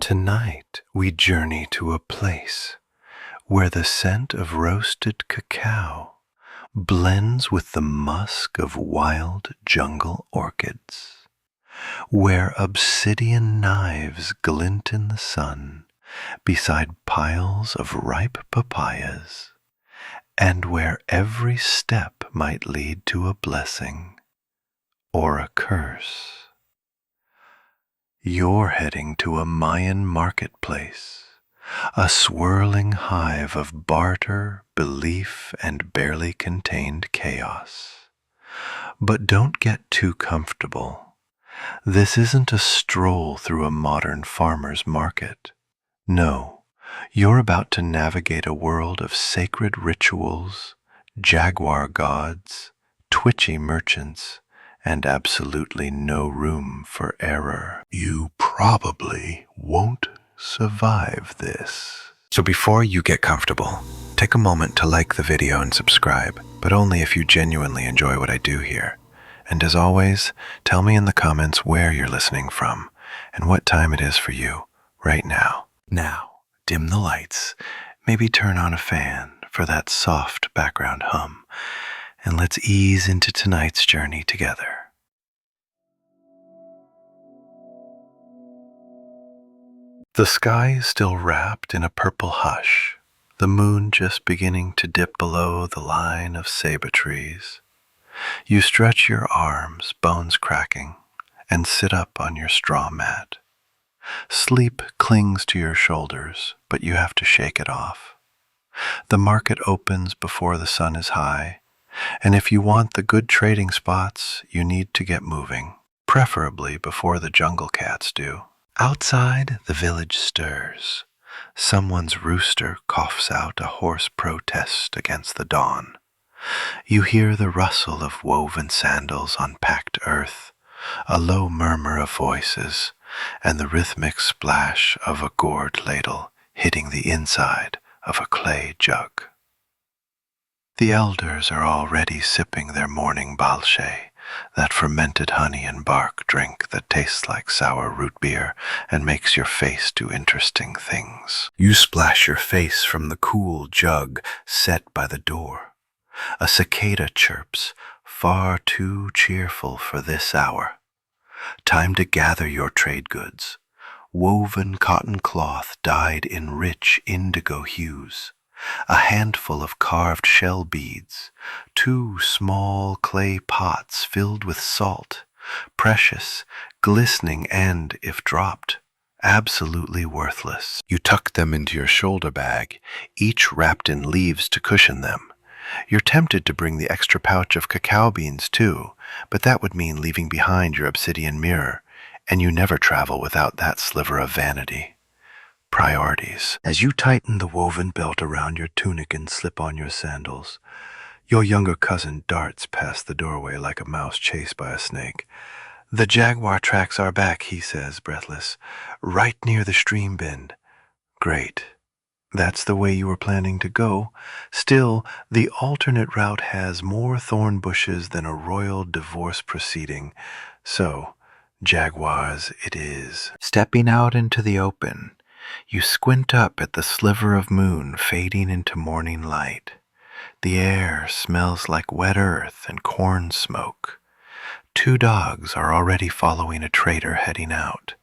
Tonight we journey to a place where the scent of roasted cacao blends with the musk of wild jungle orchids, where obsidian knives glint in the sun beside piles of ripe papayas, and where every step might lead to a blessing or a curse. You're heading to a Mayan marketplace, a swirling hive of barter, belief, and barely contained chaos. But don't get too comfortable. This isn't a stroll through a modern farmer's market. No, you're about to navigate a world of sacred rituals, jaguar gods, twitchy merchants, and absolutely no room for error. You probably won't survive this. So before you get comfortable, take a moment to like the video and subscribe, but only if you genuinely enjoy what I do here. And as always, tell me in the comments where you're listening from and what time it is for you right now. Now, dim the lights, maybe turn on a fan for that soft background hum, and let's ease into tonight's journey together. The sky is still wrapped in a purple hush, the moon just beginning to dip below the line of ceiba trees. You stretch your arms, bones cracking, and sit up on your straw mat. Sleep clings to your shoulders, but you have to shake it off. The market opens before the sun is high, and if you want the good trading spots, you need to get moving, preferably before the jungle cats do. Outside, the village stirs. Someone's rooster coughs out a hoarse protest against the dawn. You hear the rustle of woven sandals on packed earth, a low murmur of voices, and the rhythmic splash of a gourd ladle hitting the inside of a clay jug. The elders are already sipping their morning balshe, that fermented honey and bark drink that tastes like sour root beer and makes your face do interesting things. You splash your face from the cool jug set by the door. A cicada chirps, far too cheerful for this hour. Time to gather your trade goods, woven cotton cloth dyed in rich indigo hues, a handful of carved shell beads, 2 small clay pots filled with salt, precious, glistening, and, if dropped, absolutely worthless. You tuck them into your shoulder bag, each wrapped in leaves to cushion them. You're tempted to bring the extra pouch of cacao beans too, but that would mean leaving behind your obsidian mirror, and you never travel without that sliver of vanity. Priorities. As you tighten the woven belt around your tunic and slip on your sandals, your younger cousin darts past the doorway like a mouse chased by a snake. "The jaguar tracks are back," he says, breathless, "right near the stream bend." Great. That's the way you were planning to go. Still, the alternate route has more thorn bushes than a royal divorce proceeding. So, jaguars it is. Stepping out into the open, you squint up at the sliver of moon fading into morning light. The air smells like wet earth and corn smoke. 2 dogs are already following a trader heading out,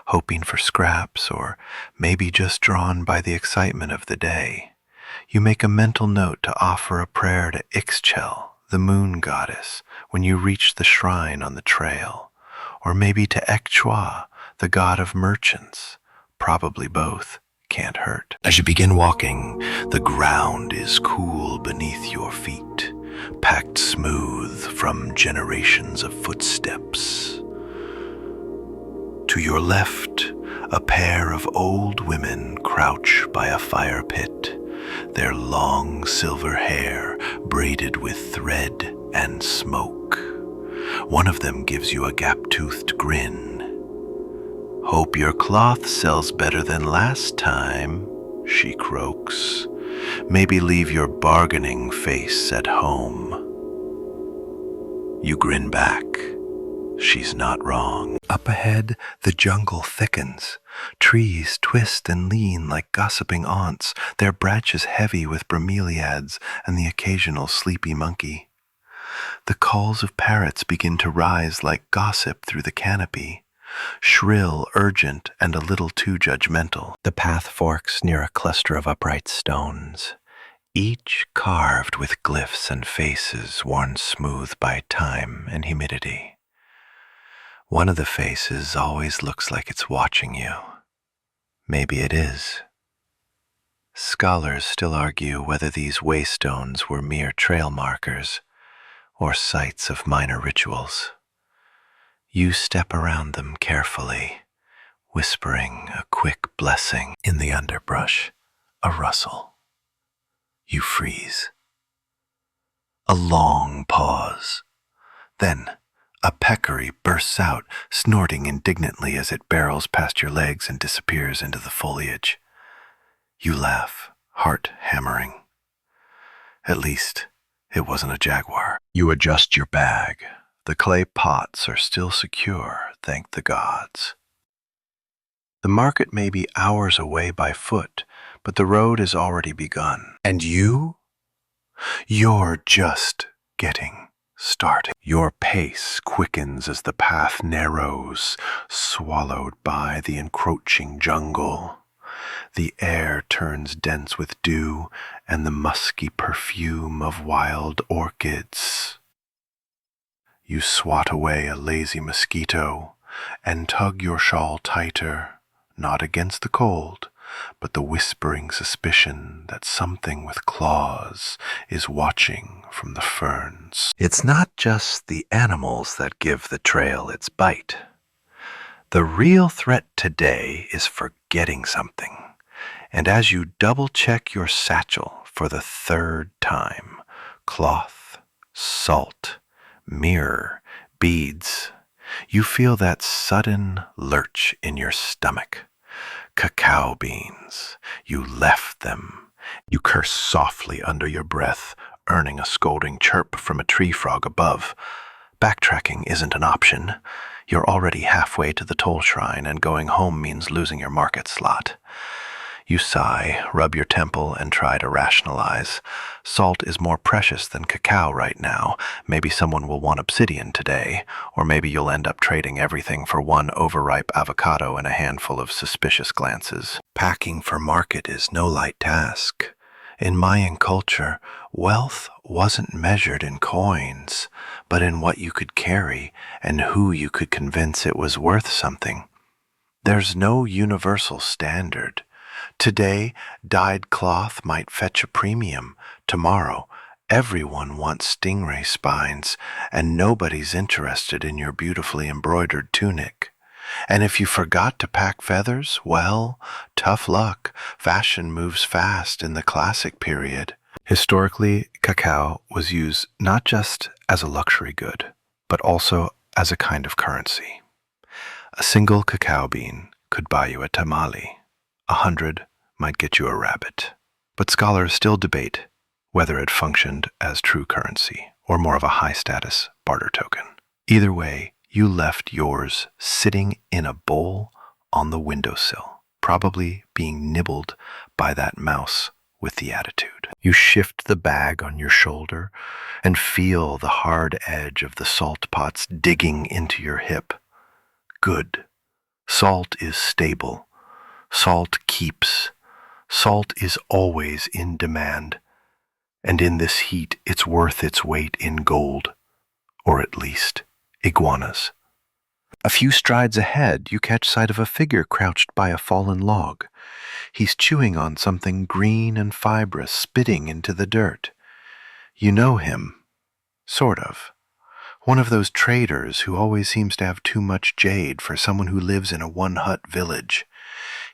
hoping for scraps or maybe just drawn by the excitement of the day. You make a mental note to offer a prayer to Ixchel, the moon goddess, when you reach the shrine on the trail, or maybe to Ekchwa, the god of merchants. Probably both. Can't hurt. As you begin walking, the ground is cool beneath your feet, packed smooth from generations of footsteps. To your left, a pair of old women crouch by a fire pit, their long silver hair braided with thread and smoke. One of them gives you a gap-toothed grin. "Hope your cloth sells better than last time," she croaks. "Maybe leave your bargaining face at home." You grin back. She's not wrong. Up ahead, the jungle thickens, Trees twist and lean like gossiping aunts, their branches heavy with bromeliads and the occasional sleepy monkey. The calls of parrots begin to rise like gossip through the canopy, shrill, urgent, and a little too judgmental. The path forks near a cluster of upright stones, each carved with glyphs and faces worn smooth by time and humidity. One of the faces always looks like it's watching you. Maybe it is. Scholars still argue whether these waystones were mere trail markers or sites of minor rituals. You step around them carefully, whispering a quick blessing in the underbrush, a rustle. You freeze. A long pause. Then a peccary bursts out, snorting indignantly as it barrels past your legs and disappears into the foliage. You laugh, heart hammering. At least, it wasn't a jaguar. You adjust your bag. The clay pots are still secure, thank the gods. The market may be hours away by foot, but the road has already begun. And you? You're just getting started. Your pace quickens as the path narrows, swallowed by the encroaching jungle. The air turns dense with dew and the musky perfume of wild orchids. You swat away a lazy mosquito and tug your shawl tighter, not against the cold, but the whispering suspicion that something with claws is watching from the ferns. It's not just the animals that give the trail its bite. The real threat today is forgetting something. And as you double-check your satchel for the third time, cloth, salt, mirror, beads, you feel that sudden lurch in your stomach. Cacao beans. You left them. You curse softly under your breath, earning a scolding chirp from a tree frog above. Backtracking isn't an option. You're already halfway to the toll shrine, and going home means losing your market slot. You sigh, rub your temple, and try to rationalize. Salt is more precious than cacao right now. Maybe someone will want obsidian today, or maybe you'll end up trading everything for one overripe avocado and a handful of suspicious glances. Packing for market is no light task. In Mayan culture, wealth wasn't measured in coins, but in what you could carry and who you could convince it was worth something. There's no universal standard. Today, dyed cloth might fetch a premium. Tomorrow, everyone wants stingray spines, and nobody's interested in your beautifully embroidered tunic. And if you forgot to pack feathers, well, tough luck. Fashion moves fast in the classic period. Historically, cacao was used not just as a luxury good, but also as a kind of currency. A single cacao bean could buy you a tamale. 100 might get you a rabbit. But scholars still debate whether it functioned as true currency or more of a high-status barter token. Either way, you left yours sitting in a bowl on the windowsill, probably being nibbled by that mouse with the attitude. You shift the bag on your shoulder and feel the hard edge of the salt pots digging into your hip. Good. Salt is stable. Salt keeps. Salt is always in demand. And in this heat, it's worth its weight in gold, or at least iguanas. A few strides ahead, you catch sight of a figure crouched by a fallen log. He's chewing on something green and fibrous, spitting into the dirt. You know him. Sort of. One of those traders who always seems to have too much jade for someone who lives in a one-hut village.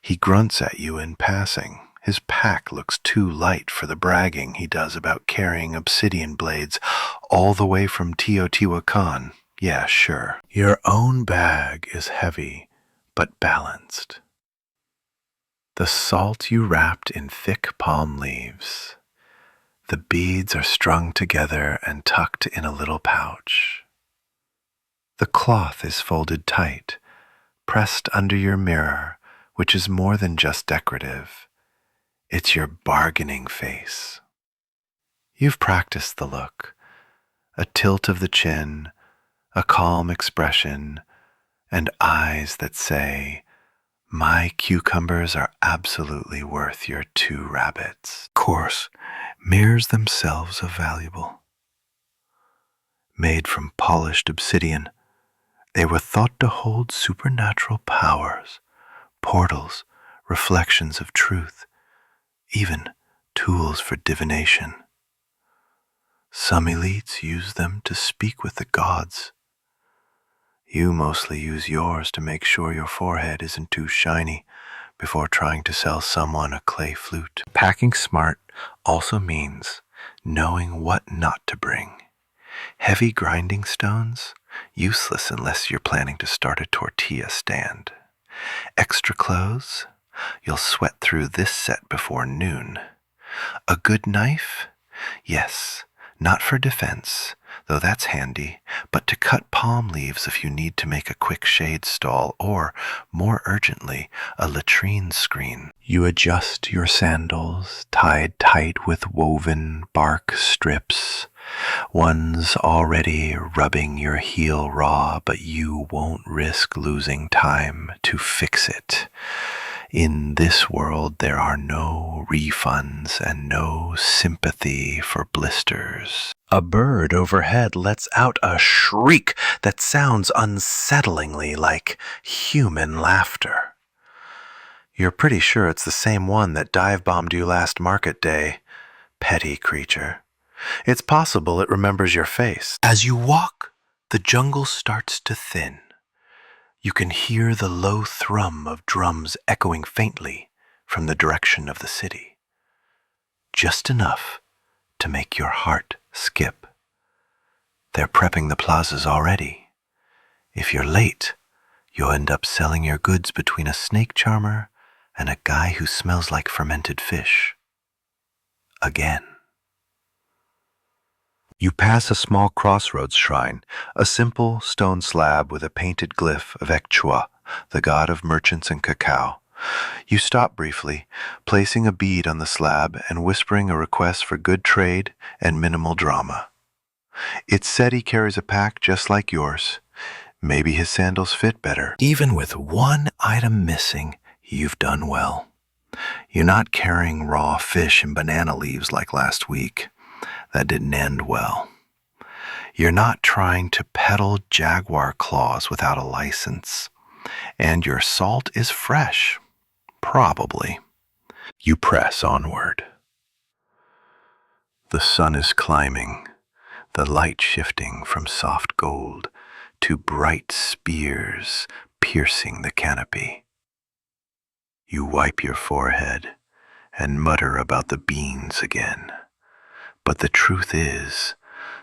He grunts at you in passing. His pack looks too light for the bragging he does about carrying obsidian blades all the way from Teotihuacan. Yeah, sure. Your own bag is heavy, but balanced. The salt you wrapped in thick palm leaves. The beads are strung together and tucked in a little pouch. The cloth is folded tight, pressed under your mirror, which is more than just decorative. It's your bargaining face. You've practiced the look, a tilt of the chin, a calm expression, and eyes that say, "My cucumbers are absolutely worth your 2 rabbits." Of course, mirrors themselves are valuable. Made from polished obsidian, they were thought to hold supernatural powers, portals, reflections of truth, even tools for divination. Some elites use them to speak with the gods. You mostly use yours to make sure your forehead isn't too shiny before trying to sell someone a clay flute. Packing smart also means knowing what not to bring. Heavy grinding stones? Useless unless you're planning to start a tortilla stand. Extra clothes? You'll sweat through this set before noon. A good knife? Yes, not for defense, though that's handy, but to cut palm leaves if you need to make a quick shade stall or, more urgently, a latrine screen. You adjust your sandals, tied tight with woven bark strips. One's already rubbing your heel raw, but you won't risk losing time to fix it. In this world, there are no refunds and no sympathy for blisters. A bird overhead lets out a shriek that sounds unsettlingly like human laughter. You're pretty sure it's the same one that dive-bombed you last market day. Petty creature. It's possible it remembers your face. As you walk, the jungle starts to thin. You can hear the low thrum of drums echoing faintly from the direction of the city. Just enough to make your heart skip. They're prepping the plazas already. If you're late, you'll end up selling your goods between a snake charmer and a guy who smells like fermented fish. Again. You pass a small crossroads shrine, a simple stone slab with a painted glyph of Ekchua, the god of merchants and cacao. You stop briefly, placing a bead on the slab and whispering a request for good trade and minimal drama. It's said he carries a pack just like yours. Maybe his sandals fit better. Even with one item missing, you've done well. You're not carrying raw fish and banana leaves like last week. That didn't end well. You're not trying to peddle jaguar claws without a license. And your salt is fresh. Probably. You press onward. The sun is climbing, the light shifting from soft gold to bright spears piercing the canopy. You wipe your forehead and mutter about the beans again. But the truth is,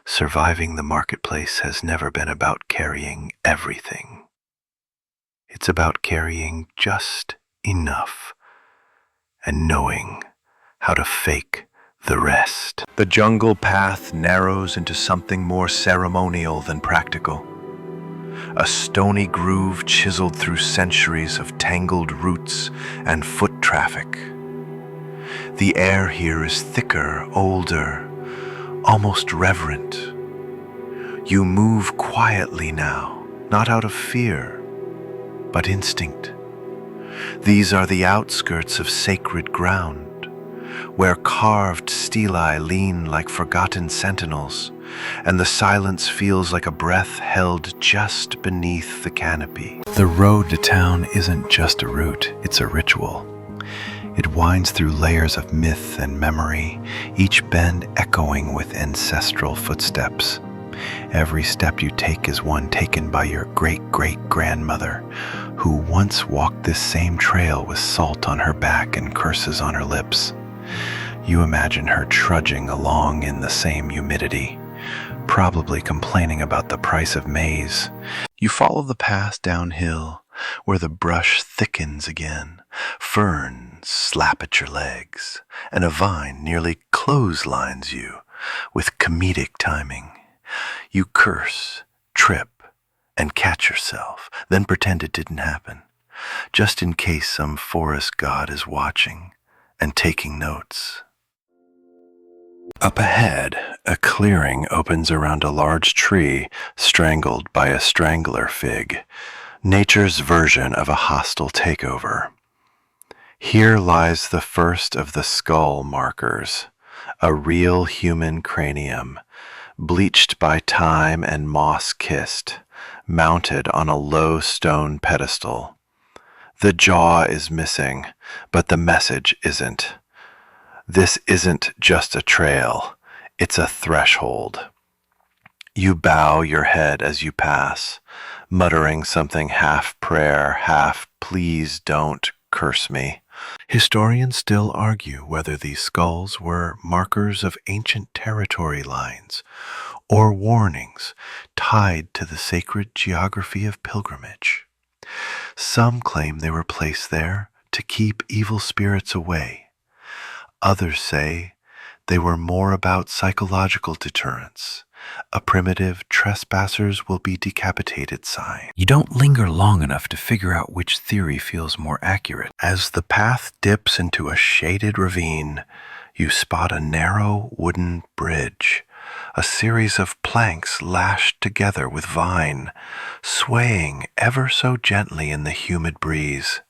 surviving the marketplace has never been about carrying everything. It's about carrying just enough and knowing how to fake the rest. The jungle path narrows into something more ceremonial than practical. A stony groove chiseled through centuries of tangled roots and foot traffic. The air here is thicker, older, almost reverent. You move quietly now, not out of fear, but instinct. These are the outskirts of sacred ground, where carved stelae lean like forgotten sentinels, and the silence feels like a breath held just beneath the canopy. The road to town isn't just a route, it's a ritual. It winds through layers of myth and memory, each bend echoing with ancestral footsteps. Every step you take is one taken by your great-great-grandmother, who once walked this same trail with salt on her back and curses on her lips. You imagine her trudging along in the same humidity, probably complaining about the price of maize. You follow the path downhill, where the brush thickens again. Ferns slap at your legs, and a vine nearly clotheslines you with comedic timing. You curse, trip, and catch yourself, then pretend it didn't happen. just in case some forest god is watching and taking notes. Up ahead, a clearing opens around a large tree strangled by a strangler fig, nature's version of a hostile takeover. Here lies the first of the skull markers, a real human cranium, bleached by time and moss-kissed, mounted on a low stone pedestal. The jaw is missing, but the message isn't. This isn't just a trail, it's a threshold. You bow your head as you pass, muttering something half prayer, half please don't curse me. Historians still argue whether these skulls were markers of ancient territory lines or warnings tied to the sacred geography of pilgrimage. Some claim they were placed there to keep evil spirits away. Others say they were more about psychological deterrence, a primitive trespassers will be decapitated sign. You don't linger long enough to figure out which theory feels more accurate. As the path dips into a shaded ravine, you spot a narrow wooden bridge, a series of planks lashed together with vine, swaying ever so gently in the humid breeze.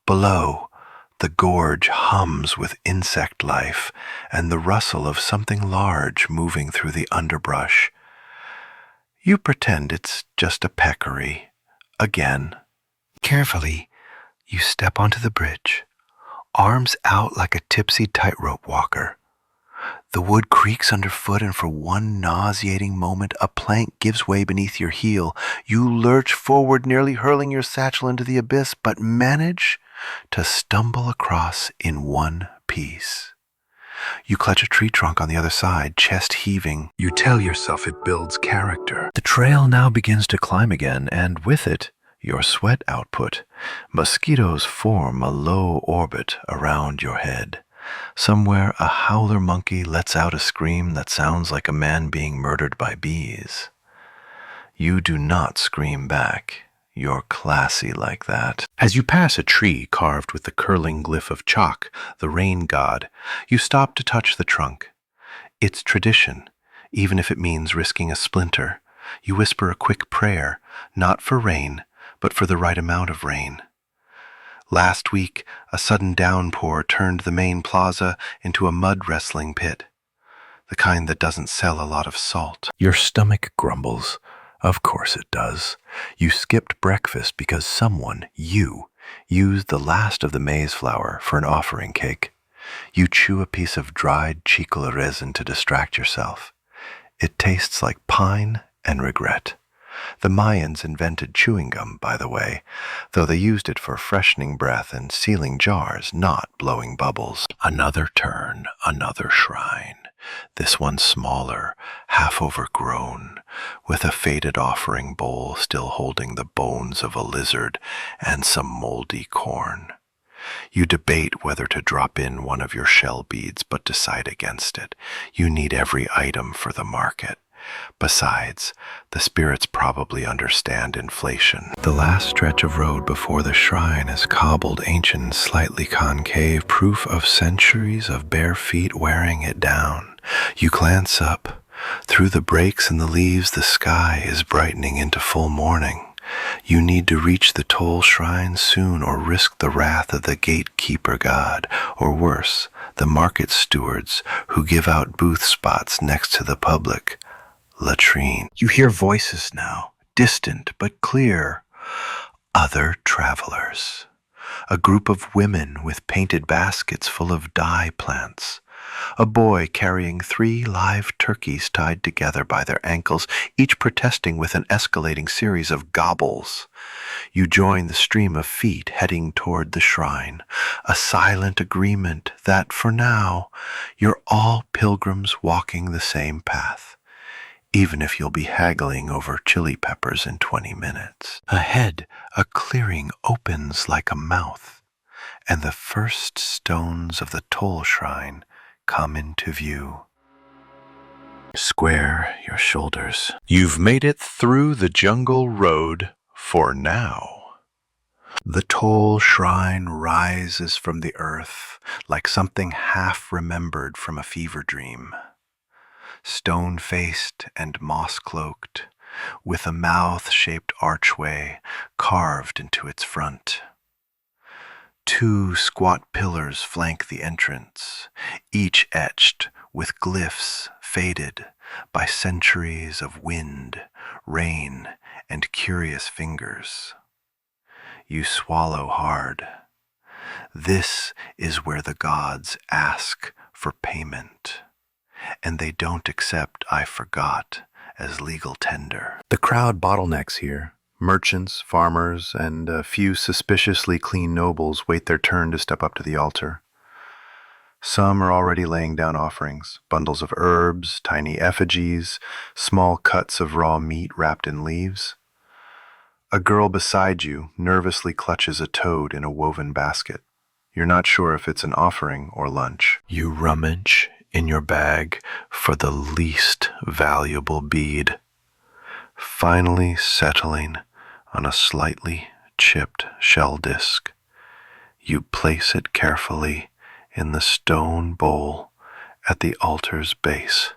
Below, the gorge hums with insect life and the rustle of something large moving through the underbrush. You pretend it's just a peccary. Again. Carefully, you step onto the bridge, arms out like a tipsy tightrope walker. The wood creaks underfoot, and for one nauseating moment, a plank gives way beneath your heel. You lurch forward, nearly hurling your satchel into the abyss, but manage to stumble across in one piece. You clutch a tree trunk on the other side, chest heaving. You tell yourself it builds character. The trail now begins to climb again, and with it, your sweat output. Mosquitoes form a low orbit around your head. Somewhere, a howler monkey lets out a scream that sounds like a man being murdered by bees. You do not scream back. You're classy like that. As you pass a tree carved with the curling glyph of chalk, the rain god, you stop to touch the trunk. It's tradition, even if it means risking a splinter. You whisper a quick prayer, not for rain, but for the right amount of rain. Last week, a sudden downpour turned the main plaza into a mud wrestling pit, the kind that doesn't sell a lot of salt. Your stomach grumbles. Of course it does. You skipped breakfast because someone, you, used the last of the maize flour for an offering cake. You chew a piece of dried chicle resin to distract yourself. It tastes like pine and regret. The Mayans invented chewing gum, by the way, though they used it for freshening breath and sealing jars, not blowing bubbles. Another turn, another shrine. This one smaller, half overgrown, with a faded offering bowl still holding the bones of a lizard and some moldy corn. You debate whether to drop in one of your shell beads, but decide against it. You need every item for the market. Besides, the spirits probably understand inflation. The last stretch of road before the shrine is cobbled ancient, slightly concave, proof of centuries of bare feet wearing it down. You glance up. Through the breaks in the leaves, the sky is brightening into full morning. You need to reach the toll shrine soon or risk the wrath of the gatekeeper god, or worse, the market stewards who give out booth spots next to the public latrine. You hear voices now, distant but clear. Other travelers. A group of women with painted baskets full of dye plants. A boy carrying 3 live turkeys tied together by their ankles, each protesting with an escalating series of gobbles. You join the stream of feet heading toward the shrine, a silent agreement that, for now, you're all pilgrims walking the same path, even if you'll be haggling over chili peppers in 20 minutes. Ahead, a clearing opens like a mouth, and the first stones of the toll shrine come into view. Square your shoulders. You've made it through the jungle road for now. The tall shrine rises from the earth like something half remembered from a fever dream, stone-faced and moss-cloaked, with a mouth-shaped archway carved into its front. Two squat pillars flank the entrance, each etched with glyphs faded by centuries of wind, rain, and curious fingers. You swallow hard. This is where the gods ask for payment, and they don't accept "I forgot" as legal tender. The crowd bottlenecks here. Merchants, farmers, and a few suspiciously clean nobles wait their turn to step up to the altar. Some are already laying down offerings, bundles of herbs, tiny effigies, small cuts of raw meat wrapped in leaves. A girl beside you nervously clutches a toad in a woven basket. You're not sure if it's an offering or lunch. You rummage in your bag for the least valuable bead, finally settling on a slightly chipped shell disc. You place it carefully in the stone bowl at the altar's base.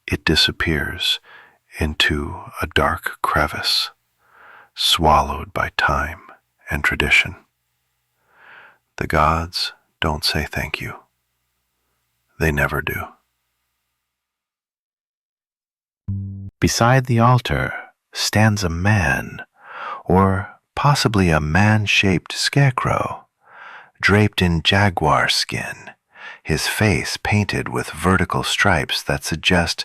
It disappears into a dark crevice, swallowed by time and tradition. The gods don't say thank you. They never do. Beside the altar stands a man, or possibly a man-shaped scarecrow, draped in jaguar skin, his face painted with vertical stripes that suggest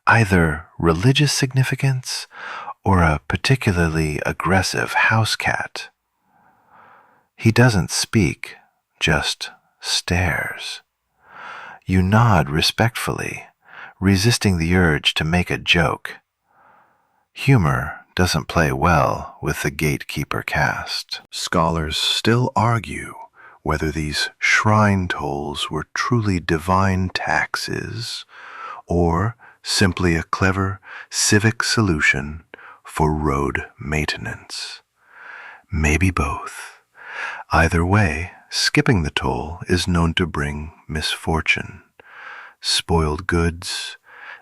either religious significance or a particularly aggressive house cat. He doesn't speak, just stares. You nod respectfully, resisting the urge to make a joke. Humor doesn't play well with the gatekeeper caste. Scholars still argue whether these shrine tolls were truly divine taxes or simply a clever civic solution for road maintenance. Maybe both. Either way, skipping the toll is known to bring misfortune, spoiled goods,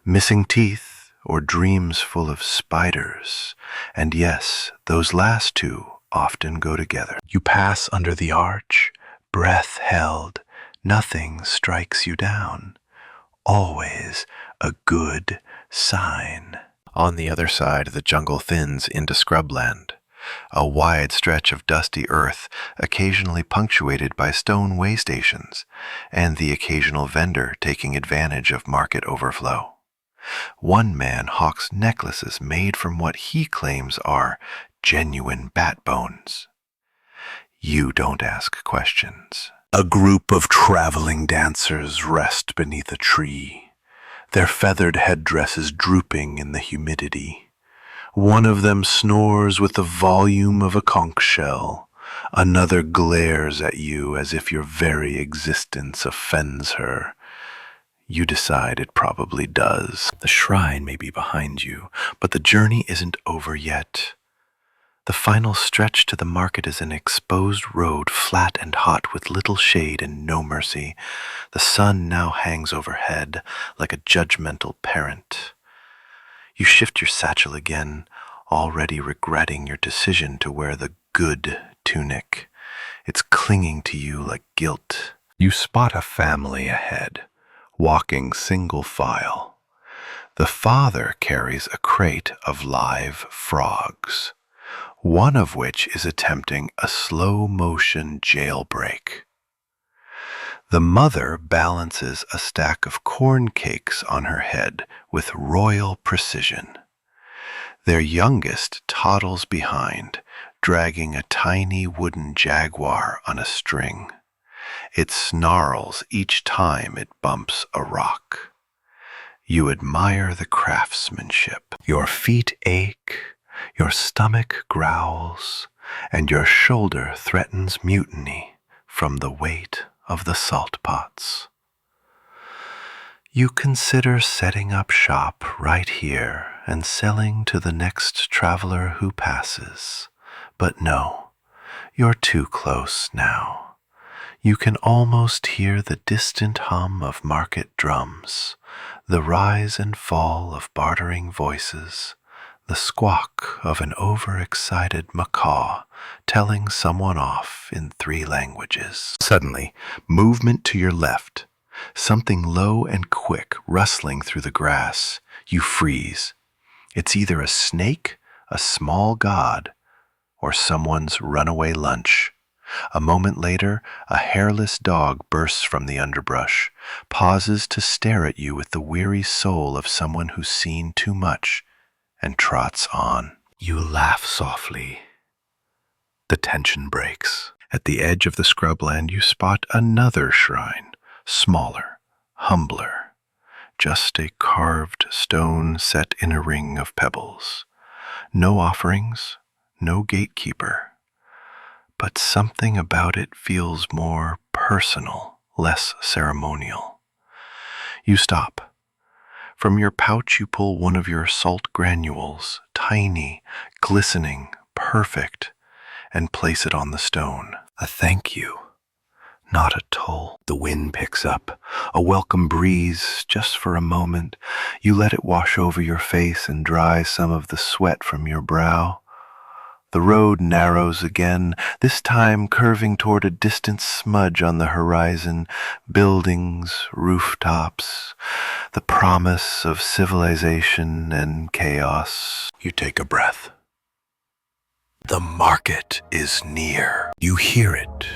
missing teeth, or dreams full of spiders. And yes, those last two often go together. You pass under the arch, breath held, nothing strikes you down. Always a good sign. On the other side, the jungle thins into scrubland, a wide stretch of dusty earth, occasionally punctuated by stone way stations, and the occasional vendor taking advantage of market overflow. One man hawks necklaces made from what he claims are genuine bat bones. You don't ask questions. A group of traveling dancers rest beneath a tree, their feathered headdresses drooping in the humidity. One of them snores with the volume of a conch shell. Another glares at you as if your very existence offends her. You decide it probably does. The shrine may be behind you, but the journey isn't over yet. The final stretch to the market is an exposed road, flat and hot, with little shade and no mercy. The sun now hangs overhead like a judgmental parent. You shift your satchel again, already regretting your decision to wear the good tunic. It's clinging to you like guilt. You spot a family ahead, walking single file. The father carries a crate of live frogs, one of which is attempting a slow-motion jailbreak. The mother balances a stack of corn cakes on her head with royal precision. Their youngest toddles behind, dragging a tiny wooden jaguar on a string. It snarls each time it bumps a rock. You admire the craftsmanship. Your feet ache, your stomach growls, and your shoulder threatens mutiny from the weight of the salt pots. You consider setting up shop right here and selling to the next traveler who passes. But no, You're too close now. You can almost hear the distant hum of market drums, the rise and fall of bartering voices, the squawk of an overexcited macaw telling someone off in 3 languages. Suddenly, movement to your left, something low and quick rustling through the grass. You freeze. It's either a snake, a small god, or someone's runaway lunch. A moment later, a hairless dog bursts from the underbrush, pauses to stare at you with the weary soul of someone who's seen too much, and trots on. You laugh softly. The tension breaks. At the edge of the scrubland, you spot another shrine, smaller, humbler, just a carved stone set in a ring of pebbles. No offerings, no gatekeeper. But something about it feels more personal, less ceremonial. You stop. From your pouch you pull one of your salt granules, tiny, glistening, perfect, and place it on the stone. A thank you, not a toll. The wind picks up, a welcome breeze just for a moment. You let it wash over your face and dry some of the sweat from your brow. The road narrows again, this time curving toward a distant smudge on the horizon, buildings, rooftops, the promise of civilization and chaos. You take a breath. The market is near. You hear it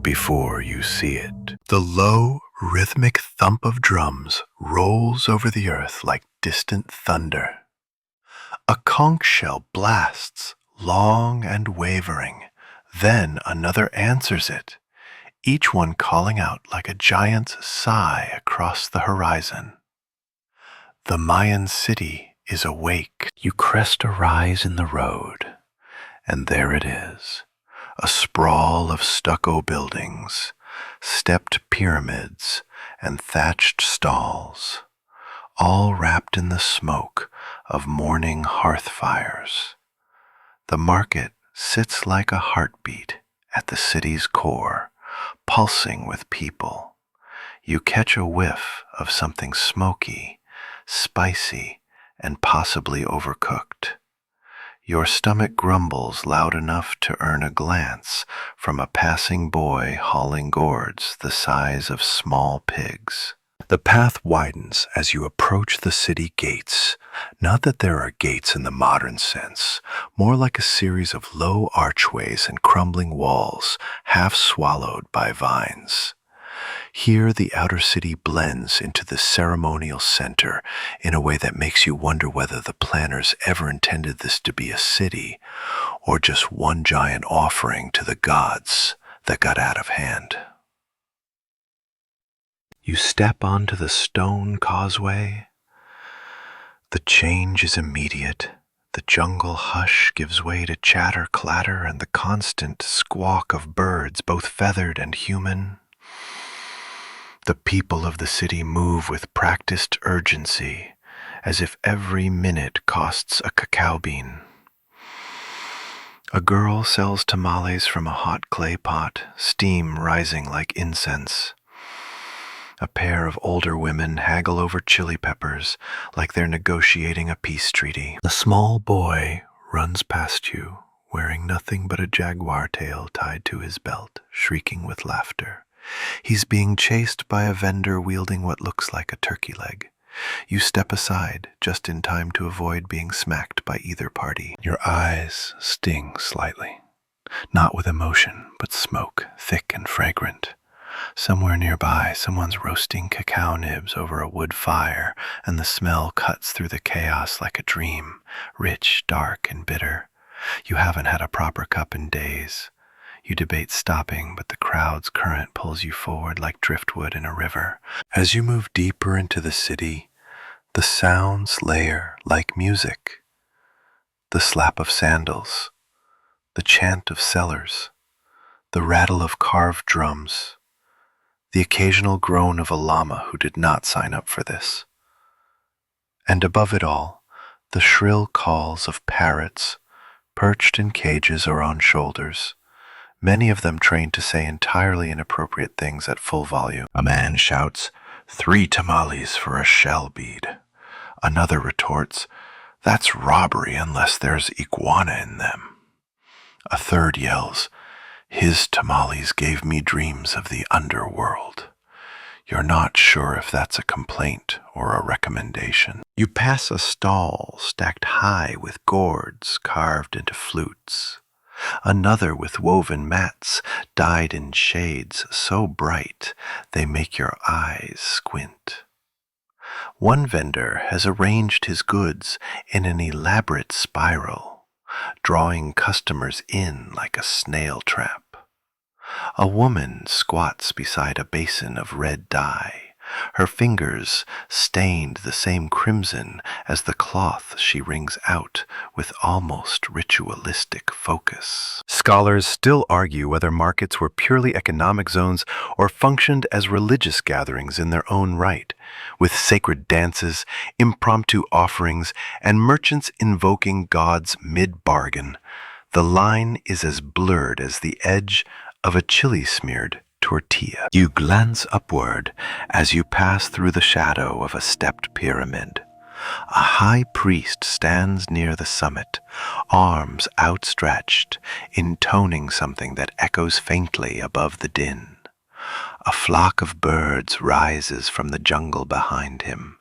before you see it. The low, rhythmic thump of drums rolls over the earth like distant thunder. A conch shell blasts, long and wavering. Then another answers it, each one calling out like a giant's sigh across the horizon. The Mayan city is awake. You crest a rise in the road, and there it is, a sprawl of stucco buildings, stepped pyramids, and thatched stalls, all wrapped in the smoke of morning hearth fires. The market sits like a heartbeat at the city's core, pulsing with people. You catch a whiff of something smoky, spicy, and possibly overcooked. Your stomach grumbles loud enough to earn a glance from a passing boy hauling gourds the size of small pigs. The path widens as you approach the city gates. Not that there are gates in the modern sense, more like a series of low archways and crumbling walls, half swallowed by vines. Here the outer city blends into the ceremonial center in a way that makes you wonder whether the planners ever intended this to be a city or just one giant offering to the gods that got out of hand. You step onto the stone causeway. The change is immediate. The jungle hush gives way to chatter, clatter, and the constant squawk of birds, both feathered and human. The people of the city move with practiced urgency, as if every minute costs a cacao bean. A girl sells tamales from a hot clay pot, steam rising like incense. A pair of older women haggle over chili peppers like they're negotiating a peace treaty. A small boy runs past you, wearing nothing but a jaguar tail tied to his belt, shrieking with laughter. He's being chased by a vendor wielding what looks like a turkey leg. You step aside, just in time to avoid being smacked by either party. Your eyes sting slightly, not with emotion, but smoke, thick and fragrant. Somewhere nearby, someone's roasting cacao nibs over a wood fire, and the smell cuts through the chaos like a dream, rich, dark, and bitter. You haven't had a proper cup in days. You debate stopping, but the crowd's current pulls you forward like driftwood in a river. As you move deeper into the city, the sounds layer like music. The slap of sandals, the chant of sellers, the rattle of carved drums, the occasional groan of a llama who did not sign up for this. And above it all, the shrill calls of parrots, perched in cages or on shoulders, many of them trained to say entirely inappropriate things at full volume. A man shouts, "3 tamales for a shell bead." Another retorts, "That's robbery unless there's iguana in them." A third yells, "His tamales gave me dreams of the underworld." You're not sure if that's a complaint or a recommendation. You pass a stall stacked high with gourds carved into flutes. Another with woven mats dyed in shades so bright they make your eyes squint. One vendor has arranged his goods in an elaborate spiral, drawing customers in like a snail trap. A woman squats beside a basin of red dye, her fingers stained the same crimson as the cloth she wrings out with almost ritualistic focus. Scholars still argue whether markets were purely economic zones or functioned as religious gatherings in their own right, with sacred dances, impromptu offerings, and merchants invoking gods mid-bargain. The line is as blurred as the edge of a chili-smeared tortilla. You glance upward as you pass through the shadow of a stepped pyramid. A high priest stands near the summit, arms outstretched, intoning something that echoes faintly above the din. A flock of birds rises from the jungle behind him,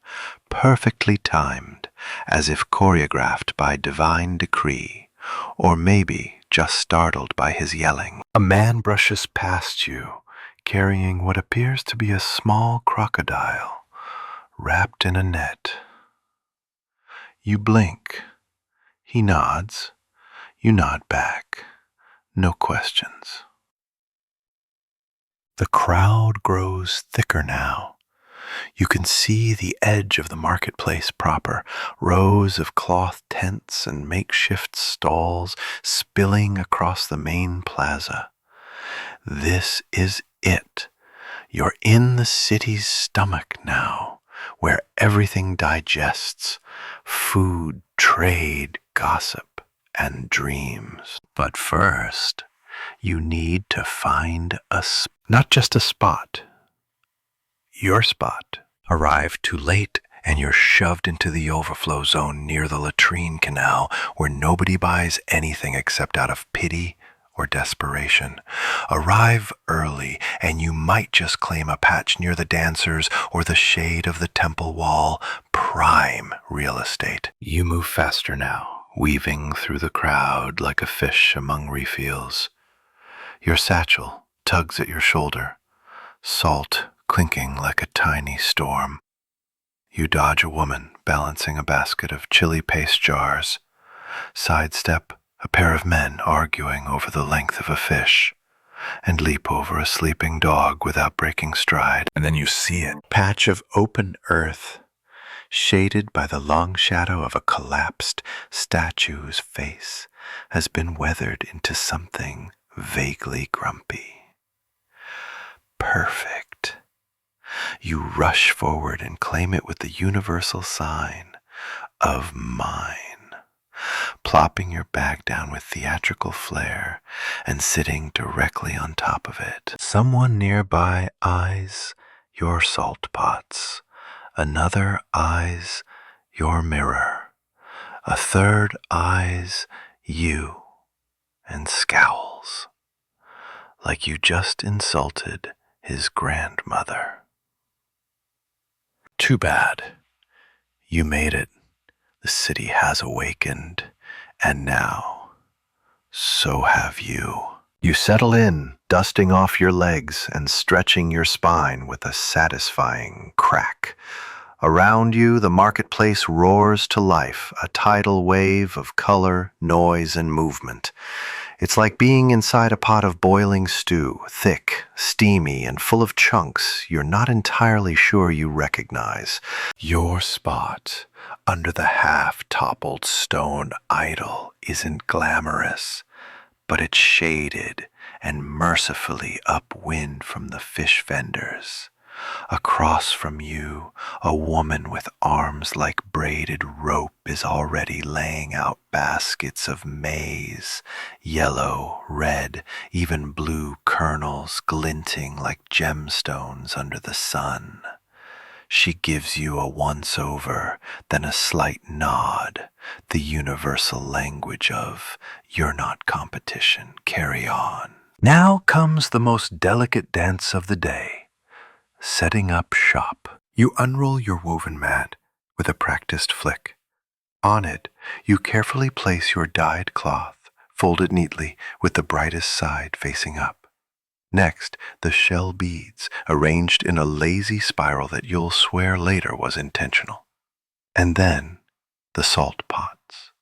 perfectly timed, as if choreographed by divine decree, or maybe just startled by his yelling. A man brushes past you, carrying what appears to be a small crocodile, wrapped in a net. You blink. He nods. You nod back. No questions. The crowd grows thicker now. You can see the edge of the marketplace proper, rows of cloth tents and makeshift stalls spilling across the main plaza. This is it. You're in the city's stomach now, where everything digests: food, trade, gossip, and dreams. But first, you need to find not just a spot, your spot. Arrive too late and you're shoved into the overflow zone near the latrine canal where nobody buys anything except out of pity or desperation. Arrive early and you might just claim a patch near the dancers or the shade of the temple wall. Prime real estate. You move faster now, weaving through the crowd like a fish among refills. Your satchel tugs at your shoulder, salt clinking like a tiny storm. You dodge a woman balancing a basket of chili paste jars, sidestep a pair of men arguing over the length of a fish, and leap over a sleeping dog without breaking stride. And then you see it. Patch of open earth, shaded by the long shadow of a collapsed statue's face, has been weathered into something vaguely grumpy. Perfect. You rush forward and claim it with the universal sign of mine, plopping your bag down with theatrical flair and sitting directly on top of it. Someone nearby eyes your salt pots, another eyes your mirror, a third eyes you and scowls, like you just insulted his grandmother. Too bad. You made it. The city has awakened, and now, so have you. You settle in, dusting off your legs and stretching your spine with a satisfying crack. Around you, the marketplace roars to life, a tidal wave of color, noise, and movement. It's like being inside a pot of boiling stew, thick, steamy, and full of chunks you're not entirely sure you recognize. Your spot under the half-toppled stone idol isn't glamorous, but it's shaded and mercifully upwind from the fish vendors. Across from you, a woman with arms like braided rope is already laying out baskets of maize, yellow, red, even blue kernels glinting like gemstones under the sun. She gives you a once-over, then a slight nod, the universal language of, "You're not competition, carry on." Now comes the most delicate dance of the day, setting up shop. You unroll your woven mat with a practiced flick. On it, you carefully place your dyed cloth, folded neatly with the brightest side facing up. Next, the shell beads, arranged in a lazy spiral that you'll swear later was intentional. And then, the salt pots.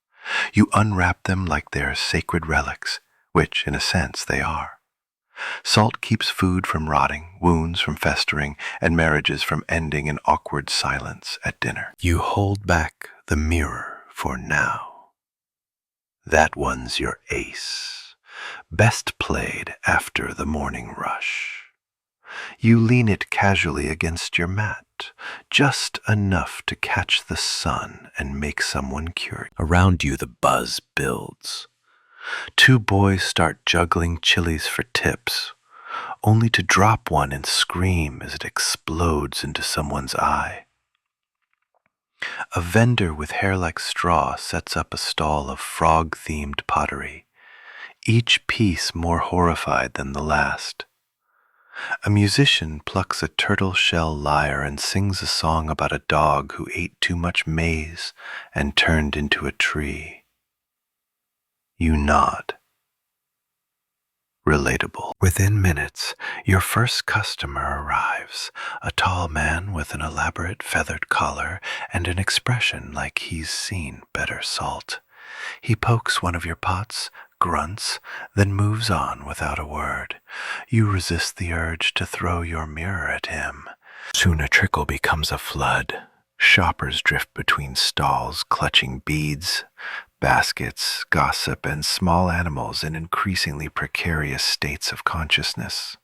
You unwrap them like they're sacred relics, which, in a sense, they are. Salt keeps food from rotting, wounds from festering, and marriages from ending in awkward silence at dinner. You hold back the mirror for now. That one's your ace. Best played after the morning rush. You lean it casually against your mat, just enough to catch the sun and make someone curious. Around you the buzz builds. Two boys start juggling chilies for tips, only to drop one and scream as it explodes into someone's eye. A vendor with hair like straw sets up a stall of frog-themed pottery, each piece more horrified than the last. A musician plucks a turtle shell lyre and sings a song about a dog who ate too much maize and turned into a tree. You nod. Relatable. Within minutes, your first customer arrives, a tall man with an elaborate feathered collar and an expression like he's seen better salt. He pokes one of your pots, grunts, then moves on without a word. You resist the urge to throw your mirror at him. Soon a trickle becomes a flood. Shoppers drift between stalls, clutching beads, baskets, gossip, and small animals in increasingly precarious states of consciousness.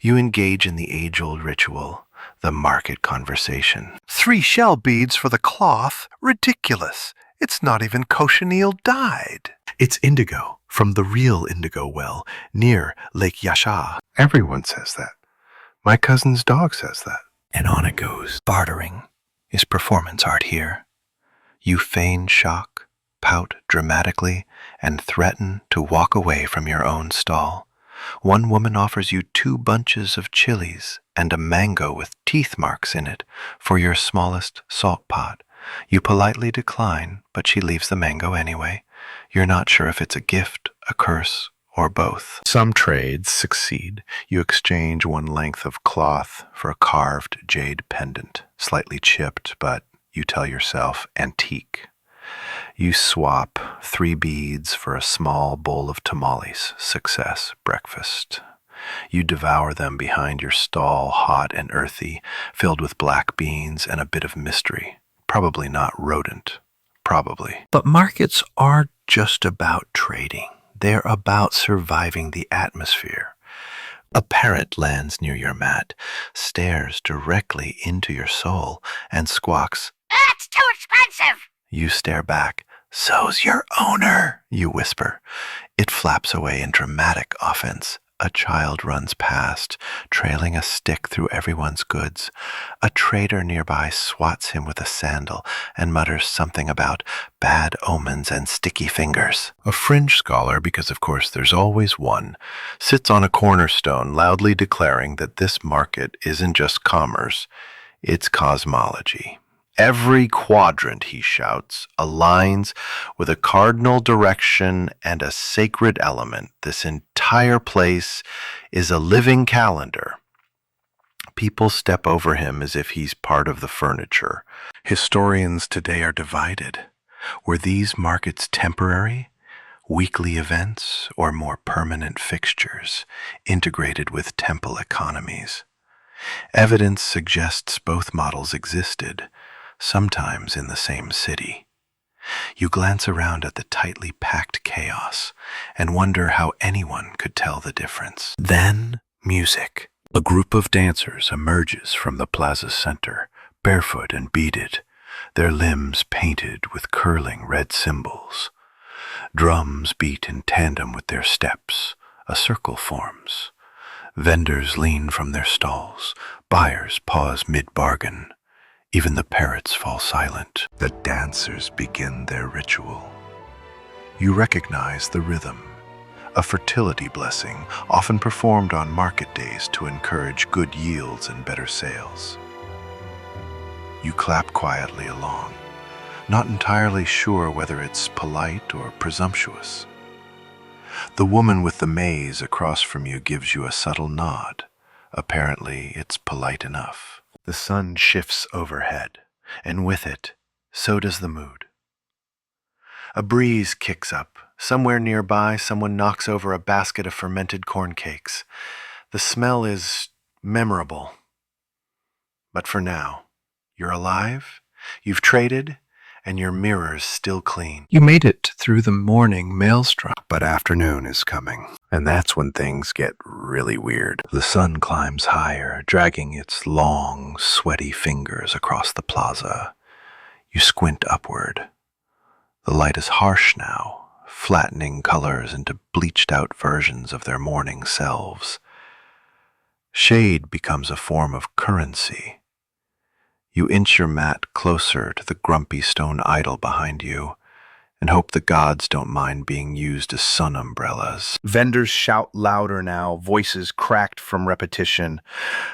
You engage in the age-old ritual, the market conversation. 3 shell beads for the cloth? Ridiculous. It's not even cochineal dyed. It's indigo from the real indigo well near Lake Yasha. Everyone says that. My cousin's dog says that. And on it goes. Bartering is performance art here. You feign shock, pout dramatically, and threaten to walk away from your own stall. One woman offers you 2 bunches of chilies and a mango with teeth marks in it for your smallest salt pot. You politely decline, but she leaves the mango anyway. You're not sure if it's a gift, a curse, or both. Some trades succeed. You exchange one length of cloth for a carved jade pendant, slightly chipped, but you tell yourself antique. You swap 3 beads for a small bowl of tamales. Success, breakfast. You devour them behind your stall, hot and earthy, filled with black beans and a bit of mystery. Probably not rodent. Probably. But markets aren't just about trading. They're about surviving the atmosphere. A parrot lands near your mat, stares directly into your soul, and squawks, "That's too expensive!" You stare back. "So's your owner," you whisper. It flaps away in dramatic offense. A child runs past, trailing a stick through everyone's goods. A trader nearby swats him with a sandal and mutters something about bad omens and sticky fingers. A fringe scholar, because of course there's always one, sits on a cornerstone loudly declaring that this market isn't just commerce, it's cosmology. Every quadrant, he shouts, aligns with a cardinal direction and a sacred element. This entire place is a living calendar. People step over him as if he's part of the furniture. Historians today are divided. Were these markets temporary, weekly events, or more permanent fixtures, integrated with temple economies? Evidence suggests both models existed, sometimes in the same city. You glance around at the tightly packed chaos and wonder how anyone could tell the difference. Then, music. A group of dancers emerges from the plaza's center, barefoot and beaded, their limbs painted with curling red symbols. Drums beat in tandem with their steps. A circle forms. Vendors lean from their stalls. Buyers pause mid-bargain. Even the parrots fall silent. The dancers begin their ritual. You recognize the rhythm, a fertility blessing often performed on market days to encourage good yields and better sales. You clap quietly along, not entirely sure whether it's polite or presumptuous. The woman with the maze across from you gives you a subtle nod. Apparently, it's polite enough. The sun shifts overhead, and with it, so does the mood. A breeze kicks up. Somewhere nearby, someone knocks over a basket of fermented corn cakes. The smell is memorable. But for now, you're alive, you've traded, and your mirror's still clean. You made it through the morning maelstrom, but afternoon is coming, and that's when things get really weird. The sun climbs higher, dragging its long, sweaty fingers across the plaza. You squint upward. The light is harsh now, flattening colors into bleached-out versions of their morning selves. Shade becomes a form of currency. You inch your mat closer to the grumpy stone idol behind you and hope the gods don't mind being used as sun umbrellas. Vendors shout louder now, voices cracked from repetition.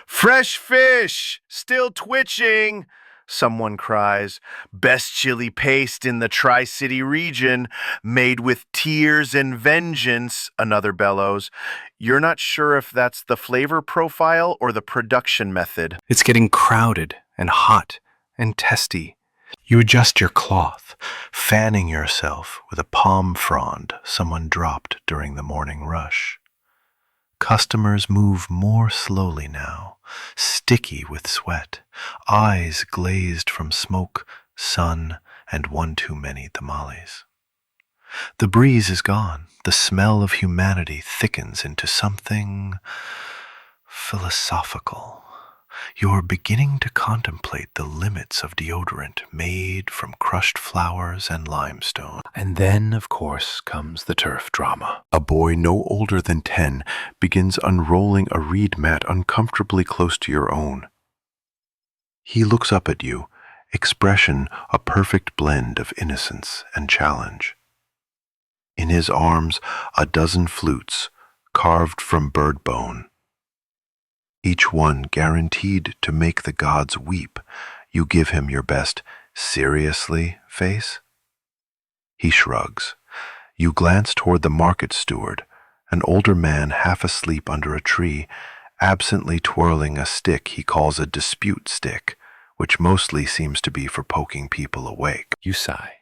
"Fresh fish! Still twitching!" Someone cries. "Best chili paste in the Tri-City region, made with tears and vengeance," another bellows. You're not sure if that's the flavor profile or the production method. It's getting crowded and hot and testy. You adjust your cloth, fanning yourself with a palm frond someone dropped during the morning rush. Customers move more slowly now, sticky with sweat, eyes glazed from smoke, sun, and one too many tamales. The breeze is gone. The smell of humanity thickens into something philosophical. You're beginning to contemplate the limits of deodorant made from crushed flowers and limestone. And then, of course, comes the turf drama. A boy no older than 10 begins unrolling a reed mat uncomfortably close to your own. He looks up at you, expression a perfect blend of innocence and challenge. In his arms, a dozen flutes, carved from bird bone. Each one guaranteed to make the gods weep. You give him your best "seriously" face. He shrugs. You glance toward the market steward, an older man half asleep under a tree, absently twirling a stick he calls a dispute stick, which mostly seems to be for poking people awake. You sigh.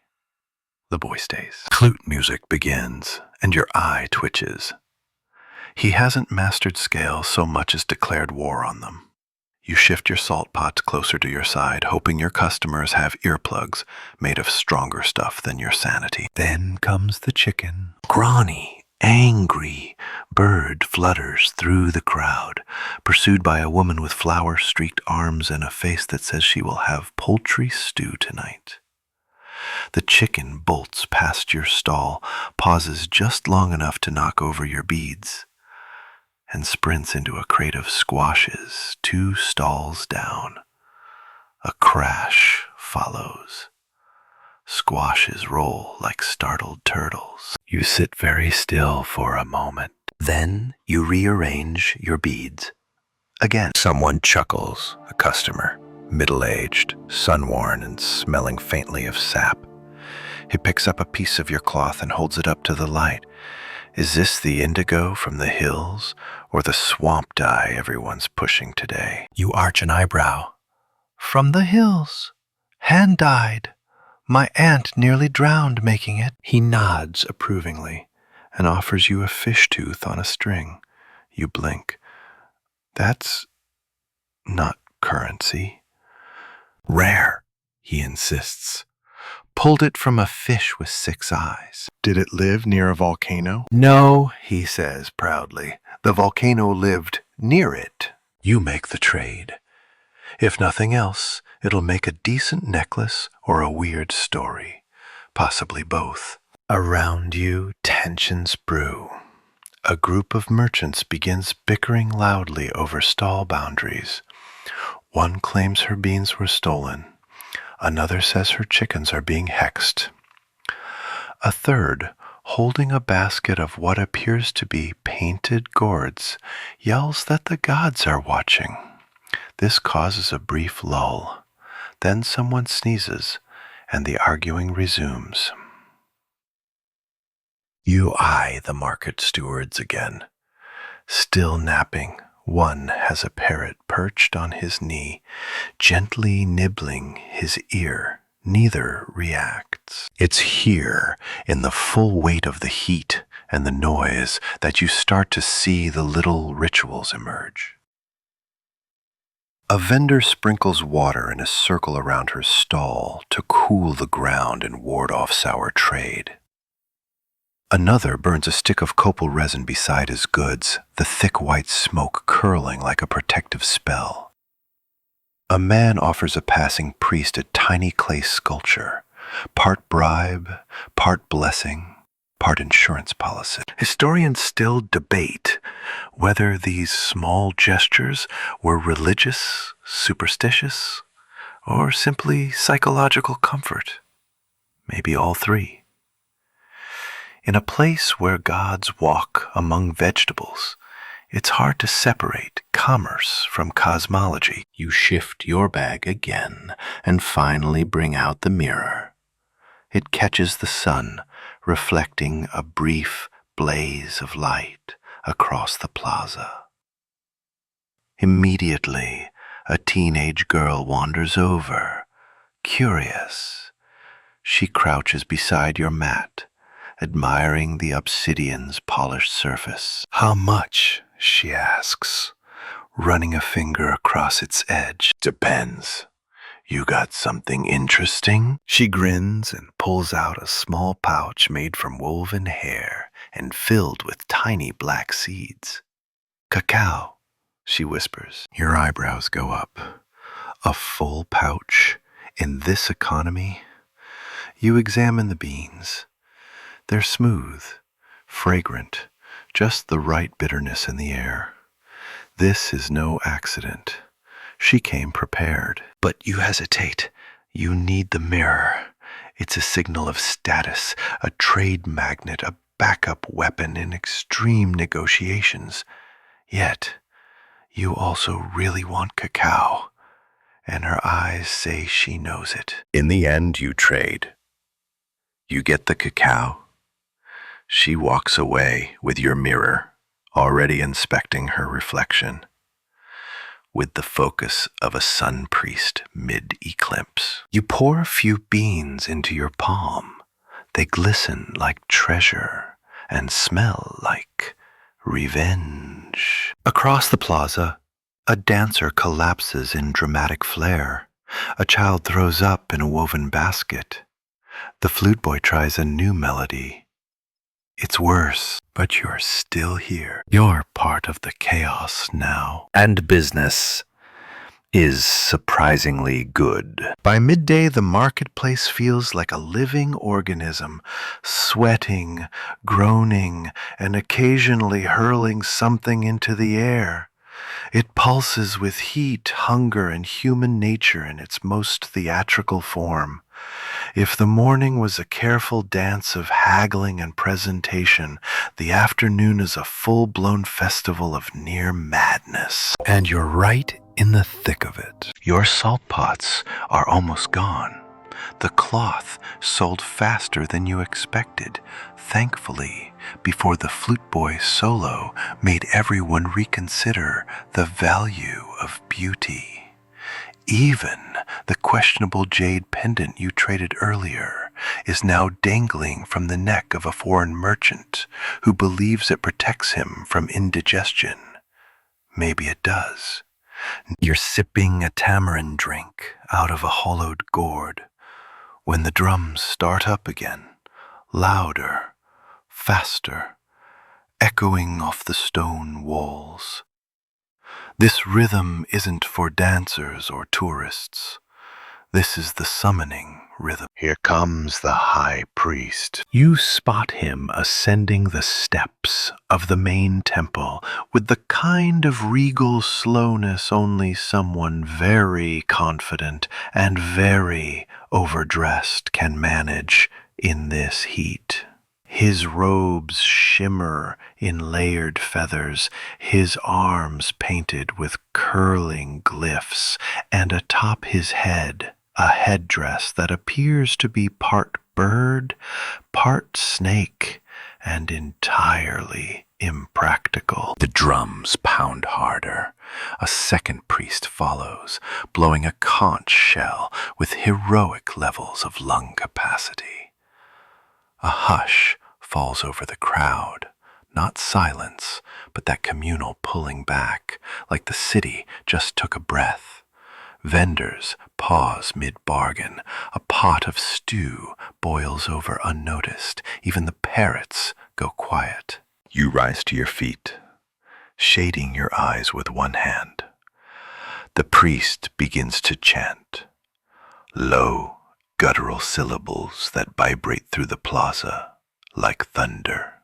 The boy stays. Flute music begins, and your eye twitches. He hasn't mastered scales so much as declared war on them. You shift your salt pots closer to your side, hoping your customers have earplugs made of stronger stuff than your sanity. Then comes the chicken. Scrawny, angry bird flutters through the crowd, pursued by a woman with flower-streaked arms and a face that says she will have poultry stew tonight. The chicken bolts past your stall, pauses just long enough to knock over your beads, and sprints into a crate of squashes 2 stalls down. A crash follows. Squashes roll like startled turtles. You sit very still for a moment. Then you rearrange your beads. Again, someone chuckles, a customer, middle-aged, sun-worn, and smelling faintly of sap. He picks up a piece of your cloth and holds it up to the light. Is this the indigo from the hills or the swamp dye everyone's pushing today? You arch an eyebrow. From the hills. Hand-dyed. My aunt nearly drowned making it. He nods approvingly and offers you a fish tooth on a string. You blink. That's not currency. Rare, he insists. Pulled it from a fish with 6 eyes. Did it live near a volcano? No, he says proudly. The volcano lived near it, You make the trade. If nothing else, it'll make a decent necklace or a weird story, possibly both. Around you, tensions brew. A group of merchants begins bickering loudly over stall boundaries. One claims her beans were stolen. Another says her chickens are being hexed. A third, holding a basket of what appears to be painted gourds, yells that the gods are watching. This causes a brief lull. Then someone sneezes, and the arguing resumes. You eye the market stewards again. Still napping, one has a parrot perched on his knee, gently nibbling his ear. Neither reacts. It's here, in the full weight of the heat and the noise, that you start to see the little rituals emerge. A vendor sprinkles water in a circle around her stall to cool the ground and ward off sour trade. Another burns a stick of copal resin beside his goods, the thick white smoke curling like a protective spell. A man offers a passing priest a tiny clay sculpture, part bribe, part blessing, part insurance policy. Historians still debate whether these small gestures were religious, superstitious, or simply psychological comfort. Maybe all three. In a place where gods walk among vegetables, it's hard to separate commerce from cosmology. You shift your bag again and finally bring out the mirror. It catches the sun, reflecting a brief blaze of light across the plaza. Immediately, a teenage girl wanders over, curious. She crouches beside your mat, admiring the obsidian's polished surface. How much? She asks, running a finger across its edge. Depends. You got something interesting? She grins and pulls out a small pouch made from woven hair and filled with tiny black seeds. Cacao, she whispers. Your eyebrows go up. A full pouch in this economy? You examine the beans. They're smooth, fragrant, just the right bitterness in the air. This is no accident. She came prepared. But you hesitate. You need the mirror. It's a signal of status, a trade magnet, a backup weapon in extreme negotiations. Yet, you also really want cacao, and her eyes say she knows it. In the end, you trade. You get the cacao. She walks away with your mirror, already inspecting her reflection, with the focus of a sun priest mid-eclipse. You pour a few beans into your palm. They glisten like treasure and smell like revenge. Across the plaza, a dancer collapses in dramatic flair. A child throws up in a woven basket. The flute boy tries a new melody. It's worse, but you're still here. You're part of the chaos now. And business is surprisingly good. By midday, the marketplace feels like a living organism, sweating, groaning, and occasionally hurling something into the air. It pulses with heat, hunger, and human nature in its most theatrical form. If the morning was a careful dance of haggling and presentation, the afternoon is a full-blown festival of near madness. And you're right in the thick of it. Your salt pots are almost gone. The cloth sold faster than you expected, thankfully, before the flute boy solo made everyone reconsider the value of beauty. Even the questionable jade pendant you traded earlier is now dangling from the neck of a foreign merchant who believes it protects him from indigestion. Maybe it does. You're sipping a tamarind drink out of a hollowed gourd when the drums start up again, louder, faster, echoing off the stone walls. This rhythm isn't for dancers or tourists. This is the summoning rhythm. Here comes the high priest. You spot him ascending the steps of the main temple with the kind of regal slowness only someone very confident and very overdressed can manage in this heat. His robes shimmer in layered feathers, his arms painted with curling glyphs, and atop his head a headdress that appears to be part bird, part snake, and entirely impractical. The drums pound harder. A second priest follows, blowing a conch shell with heroic levels of lung capacity. A hush falls over the crowd, not silence, but that communal pulling back, like the city just took a breath. Vendors pause mid-bargain. A pot of stew boils over unnoticed. Even the parrots go quiet. You rise to your feet, shading your eyes with one hand. The priest begins to chant, low, guttural syllables that vibrate through the plaza like thunder.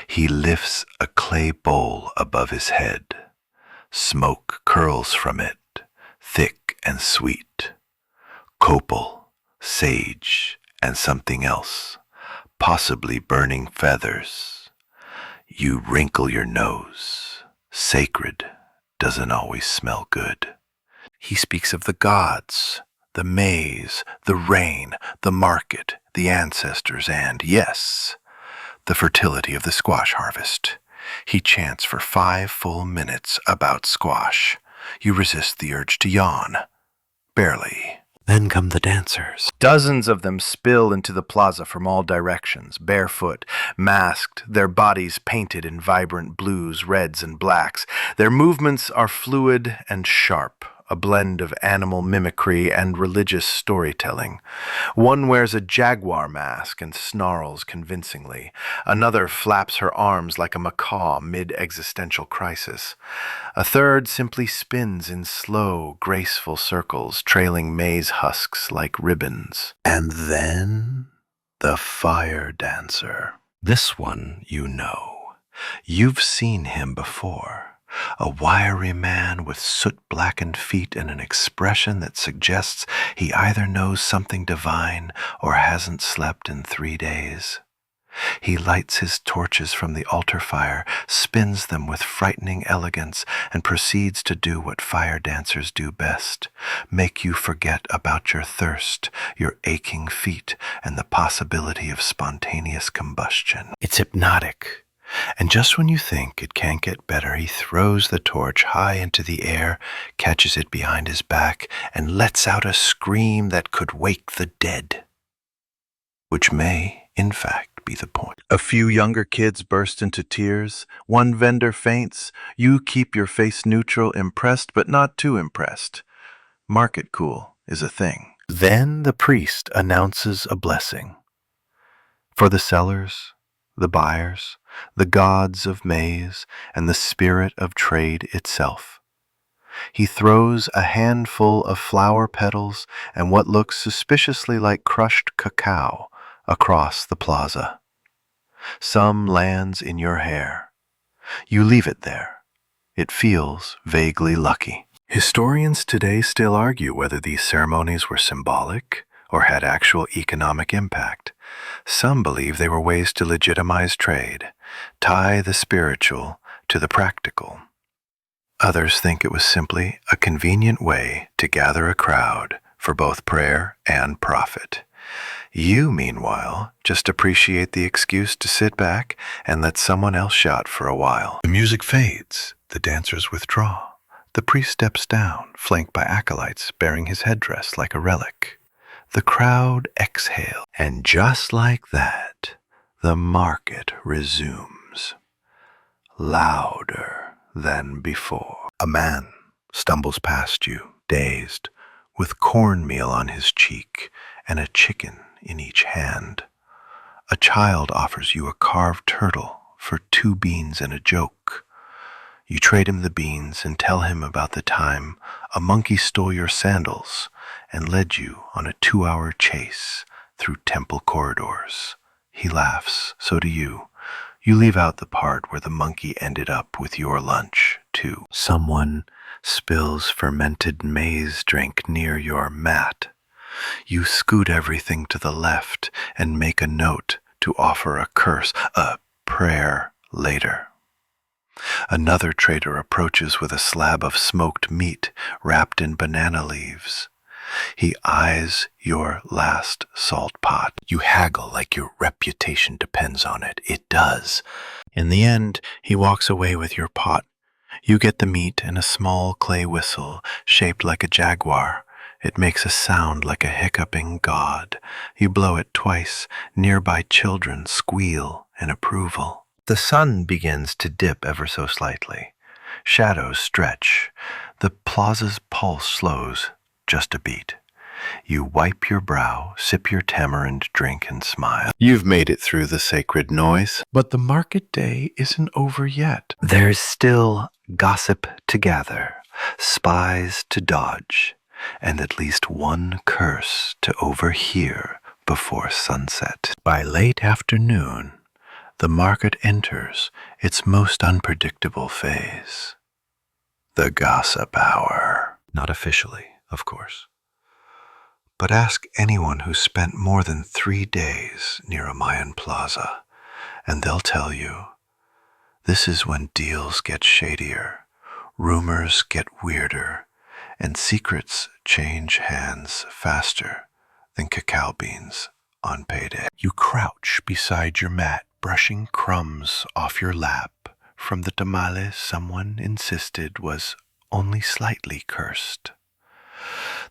He lifts a clay bowl above his head. Smoke curls from it, thick and sweet. Copal, sage, and something else, possibly burning feathers. You wrinkle your nose. Sacred doesn't always smell good. He speaks of the gods, the maize, the rain, the market, the ancestors, and, yes, the fertility of the squash harvest. He chants for 5 full minutes about squash. You resist the urge to yawn. Barely. Then come the dancers. Dozens of them spill into the plaza from all directions, barefoot, masked, their bodies painted in vibrant blues, reds, and blacks. Their movements are fluid and sharp, a blend of animal mimicry and religious storytelling. One wears a jaguar mask and snarls convincingly. Another flaps her arms like a macaw mid-existential crisis. A third simply spins in slow, graceful circles, trailing maize husks like ribbons. And then the fire dancer. This one you know. You've seen him before. A wiry man with soot-blackened feet and an expression that suggests he either knows something divine or hasn't slept in 3 days. He lights his torches from the altar fire, spins them with frightening elegance, and proceeds to do what fire dancers do best, make you forget about your thirst, your aching feet, and the possibility of spontaneous combustion. It's hypnotic. And just when you think it can't get better, he throws the torch high into the air, catches it behind his back, and lets out a scream that could wake the dead. Which may, in fact, be the point. A few younger kids burst into tears. One vendor faints. You keep your face neutral, impressed but not too impressed. Market cool is a thing. Then the priest announces a blessing. For the sellers, the buyers, the gods of maize, and the spirit of trade itself. He throws a handful of flower petals and what looks suspiciously like crushed cacao across the plaza. Some lands in your hair. You leave it there. It feels vaguely lucky. Historians today still argue whether these ceremonies were symbolic or had actual economic impact. Some believe they were ways to legitimize trade, tie the spiritual to the practical. Others think it was simply a convenient way to gather a crowd for both prayer and profit. You, meanwhile, just appreciate the excuse to sit back and let someone else shout for a while. The music fades, the dancers withdraw. The priest steps down, flanked by acolytes bearing his headdress like a relic. The crowd exhales, and just like that, the market resumes, louder than before. A man stumbles past you, dazed, with cornmeal on his cheek and a chicken in each hand. A child offers you a carved turtle for 2 beans and a joke. You trade him the beans and tell him about the time a monkey stole your sandals and led you on a 2-hour chase through temple corridors. He laughs, so do you. You leave out the part where the monkey ended up with your lunch, too. Someone spills fermented maize drink near your mat. You scoot everything to the left and make a note to offer a curse, a prayer later. Another trader approaches with a slab of smoked meat wrapped in banana leaves. He eyes your last salt pot. You haggle like your reputation depends on it. It does. In the end, he walks away with your pot. You get the meat and a small clay whistle shaped like a jaguar. It makes a sound like a hiccuping god. You blow it twice. Nearby children squeal in approval. The sun begins to dip ever so slightly. Shadows stretch. The plaza's pulse slows just a beat. You wipe your brow, sip your tamarind drink, and smile. You've made it through the sacred noise, but the market day isn't over yet. There's still gossip to gather, spies to dodge, and at least one curse to overhear before sunset. By late afternoon, the market enters its most unpredictable phase. The gossip hour. Not officially, of course. But ask anyone who's spent more than 3 days near a Mayan plaza, and they'll tell you, this is when deals get shadier, rumors get weirder, and secrets change hands faster than cacao beans on payday. You crouch beside your mat, brushing crumbs off your lap from the tamales someone insisted was only slightly cursed.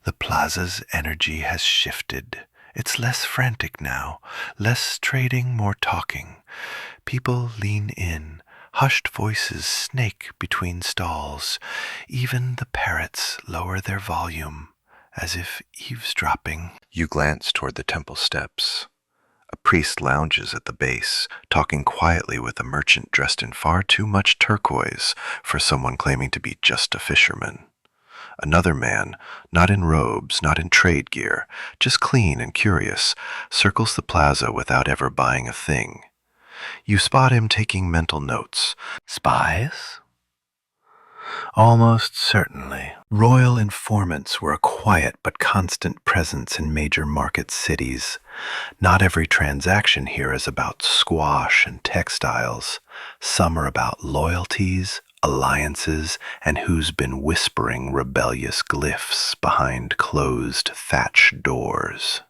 The plaza's energy has shifted. It's less frantic now, less trading, more talking. People lean in, hushed voices snake between stalls. Even the parrots lower their volume, as if eavesdropping. You glance toward the temple steps. A priest lounges at the base, talking quietly with a merchant dressed in far too much turquoise for someone claiming to be just a fisherman. Another man, not in robes, not in trade gear, just clean and curious, circles the plaza without ever buying a thing. You spot him taking mental notes. Spies? Almost certainly. Royal informants were a quiet but constant presence in major market cities. Not every transaction here is about squash and textiles. Some are about loyalties, alliances, and who's been whispering rebellious glyphs behind closed thatch doors.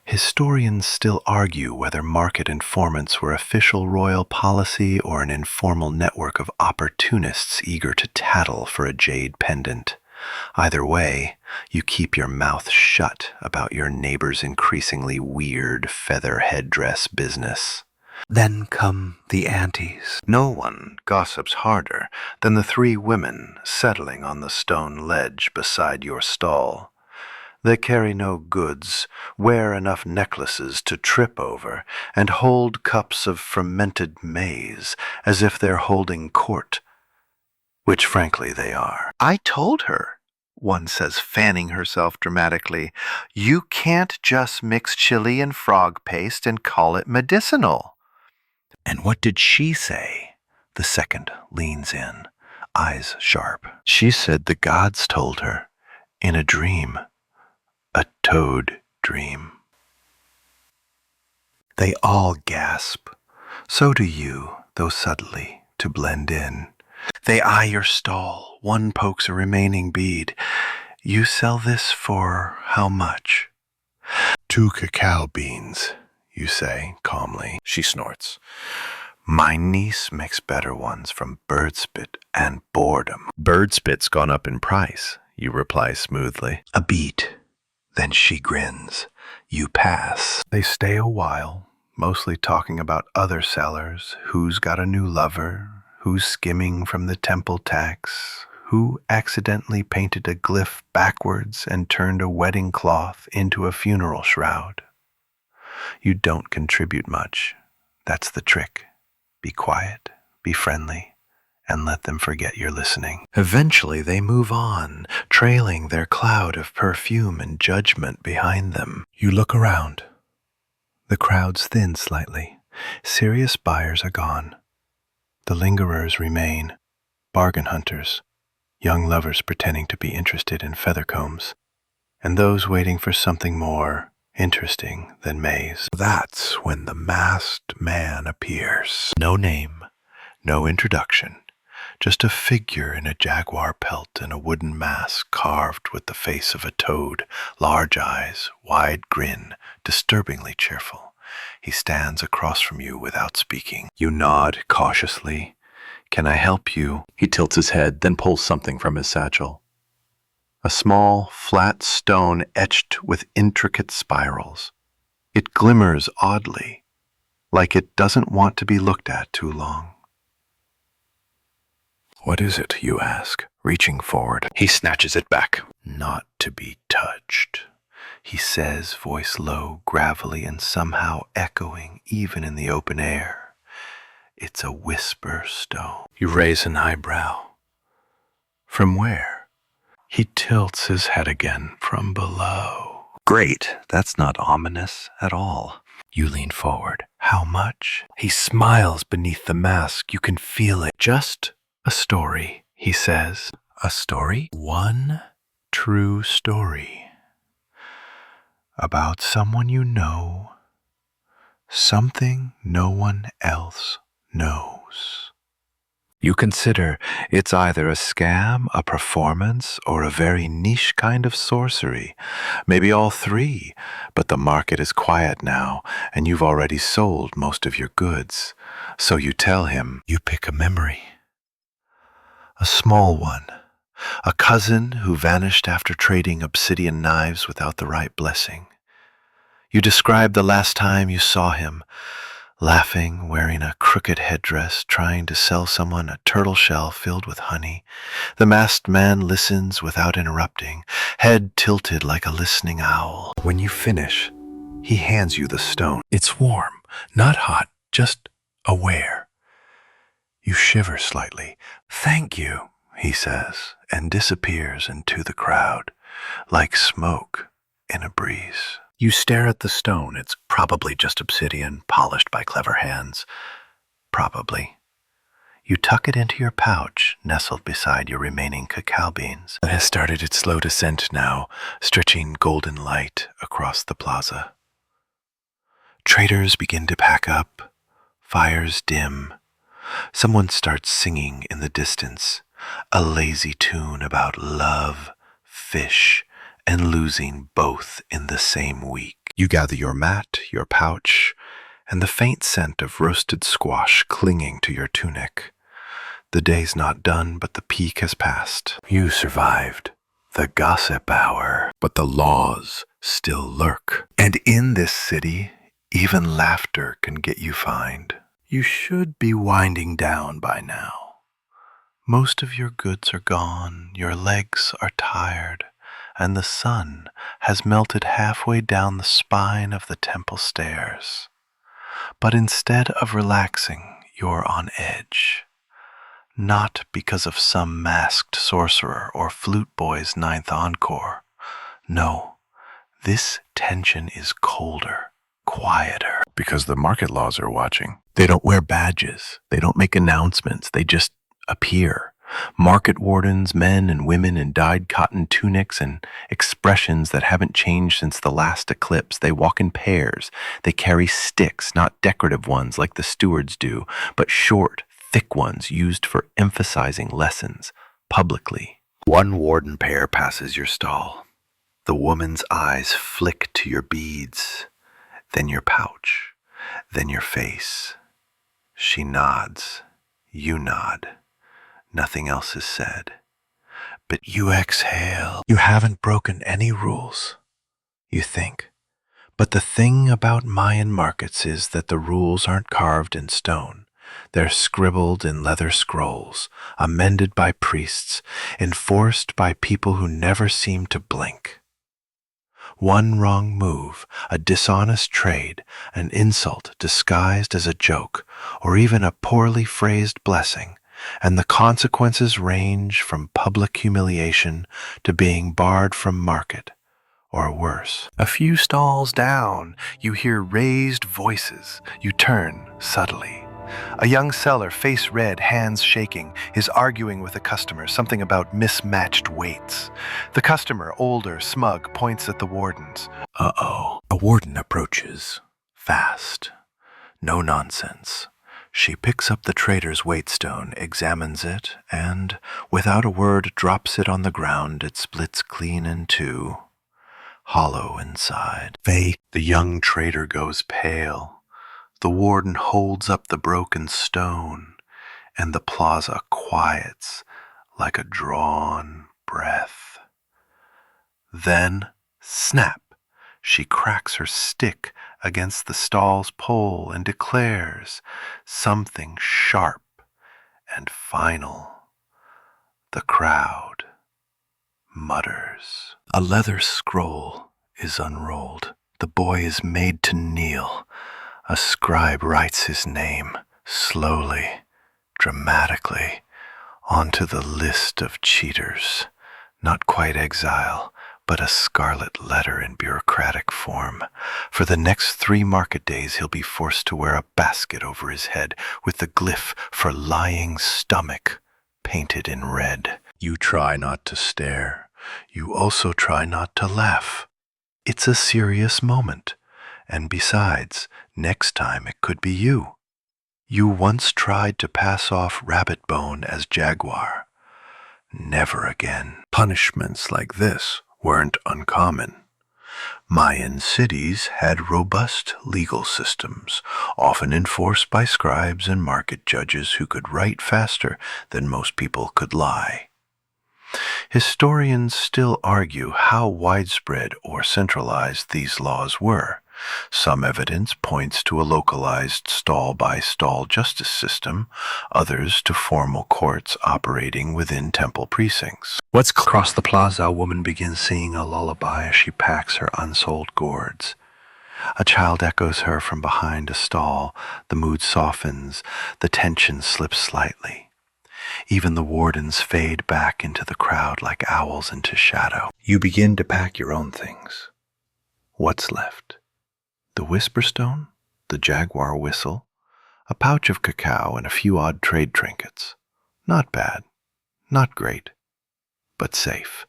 Historians still argue whether market informants were official royal policy or an informal network of opportunists eager to tattle for a jade pendant. Either way, you keep your mouth shut about your neighbor's increasingly weird feather headdress business. Then come the aunties. No one gossips harder than the 3 women settling on the stone ledge beside your stall. They carry no goods, wear enough necklaces to trip over, and hold cups of fermented maize as if they're holding court, which frankly they are. I told her, one says, fanning herself dramatically, you can't just mix chili and frog paste and call it medicinal. And what did she say? The second leans in, eyes sharp. She said the gods told her, in a dream. A toad dream. They all gasp. So do you, though subtly, to blend in. They eye your stall. One pokes a remaining bead. You sell this for how much? 2 cacao beans, you say calmly. She snorts. My niece makes better ones from bird spit and boredom. Bird spit's gone up in price, you reply smoothly. A beat. Then she grins. You pass. They stay a while, mostly talking about other sellers, who's got a new lover, who's skimming from the temple tax, who accidentally painted a glyph backwards and turned a wedding cloth into a funeral shroud. You don't contribute much. That's the trick. Be quiet, be friendly, and let them forget you're listening. Eventually, they move on, trailing their cloud of perfume and judgment behind them. You look around. The crowd's thinned slightly. Serious buyers are gone. The lingerers remain, bargain hunters, young lovers pretending to be interested in feather combs, and those waiting for something more interesting than maize. That's when the masked man appears. No name, no introduction, just a figure in a jaguar pelt and a wooden mask carved with the face of a toad, large eyes, wide grin, disturbingly cheerful. He stands across from you without speaking. You nod cautiously. Can I help you? He tilts his head, then pulls something from his satchel. A small, flat stone etched with intricate spirals. It glimmers oddly, like it doesn't want to be looked at too long. What is it, you ask, reaching forward. He snatches it back. Not to be touched, he says, voice low, gravelly, and somehow echoing even in the open air. It's a whisper stone. You raise an eyebrow. From where? He tilts his head again. From below. Great, that's not ominous at all. You lean forward. How much? He smiles beneath the mask. You can feel it. Just a story, he says. A story? One true story. About someone you know. Something no one else knows. You consider it's either a scam, a performance, or a very niche kind of sorcery. Maybe all three, but the market is quiet now, and you've already sold most of your goods. So you tell him you pick a memory. A small one. A cousin who vanished after trading obsidian knives without the right blessing. You describe the last time you saw him, laughing, wearing a crooked headdress, trying to sell someone a turtle shell filled with honey. The masked man listens without interrupting, head tilted like a listening owl. When you finish, he hands you the stone. It's warm, not hot, just aware. You shiver slightly. Thank you, he says, and disappears into the crowd, like smoke in a breeze. You stare at the stone. It's probably just obsidian, polished by clever hands. Probably. You tuck it into your pouch, nestled beside your remaining cacao beans. It has started its slow descent now, stretching golden light across the plaza. Traders begin to pack up. Fires dim. Someone starts singing in the distance, a lazy tune about love, fish, and losing both in the same week. You gather your mat, your pouch, and the faint scent of roasted squash clinging to your tunic. The day's not done, but the peak has passed. You survived the gossip hour, but the laws still lurk. And in this city, even laughter can get you fined. You should be winding down by now. Most of your goods are gone, your legs are tired, and the sun has melted halfway down the spine of the temple stairs. But instead of relaxing, you're on edge. Not because of some masked sorcerer or flute boy's ninth encore. No, this tension is colder, quieter. Because the market laws are watching. They don't wear badges. They don't make announcements. They just appear. Market wardens, men and women in dyed cotton tunics and expressions that haven't changed since the last eclipse. They walk in pairs. They carry sticks, not decorative ones like the stewards do, but short, thick ones used for emphasizing lessons, publicly. One warden pair passes your stall. The woman's eyes flick to your beads, then your pouch, then your face. She nods. You nod. Nothing else is said. But you exhale. You haven't broken any rules, you think. But the thing about Mayan markets is that the rules aren't carved in stone. They're scribbled in leather scrolls, amended by priests, enforced by people who never seem to blink. One wrong move, a dishonest trade, an insult disguised as a joke, or even a poorly phrased blessing, and the consequences range from public humiliation to being barred from market, or worse. A few stalls down, you hear raised voices. You turn subtly. A young seller, face red, hands shaking, is arguing with a customer, something about mismatched weights. The customer, older, smug, points at the wardens. Uh-oh. A warden approaches. Fast. No nonsense. She picks up the trader's weight stone, examines it, and, without a word, drops it on the ground. It splits clean in two, hollow inside. The young trader goes pale. The warden holds up the broken stone, and the plaza quiets like a drawn breath. Then, snap! She cracks her stick against the stall's pole and declares something sharp and final. The crowd mutters. A leather scroll is unrolled. The boy is made to kneel. A scribe writes his name, slowly, dramatically, onto the list of cheaters. Not quite exile, but a scarlet letter in bureaucratic form. For the next 3 market days he'll be forced to wear a basket over his head with the glyph for lying stomach painted in red. You try not to stare. You also try not to laugh. It's a serious moment. And besides, next time it could be you. You once tried to pass off rabbit bone as jaguar. Never again. Punishments like this weren't uncommon. Mayan cities had robust legal systems, often enforced by scribes and market judges who could write faster than most people could lie. Historians still argue how widespread or centralized these laws were. Some evidence points to a localized stall-by-stall justice system, others to formal courts operating within temple precincts. Across the plaza, a woman begins singing a lullaby as she packs her unsold gourds. A child echoes her from behind a stall. The mood softens, the tension slips slightly. Even the wardens fade back into the crowd like owls into shadow. You begin to pack your own things. What's left? The whisper stone, the jaguar whistle, a pouch of cacao, and a few odd trade trinkets. Not bad, not great, but safe.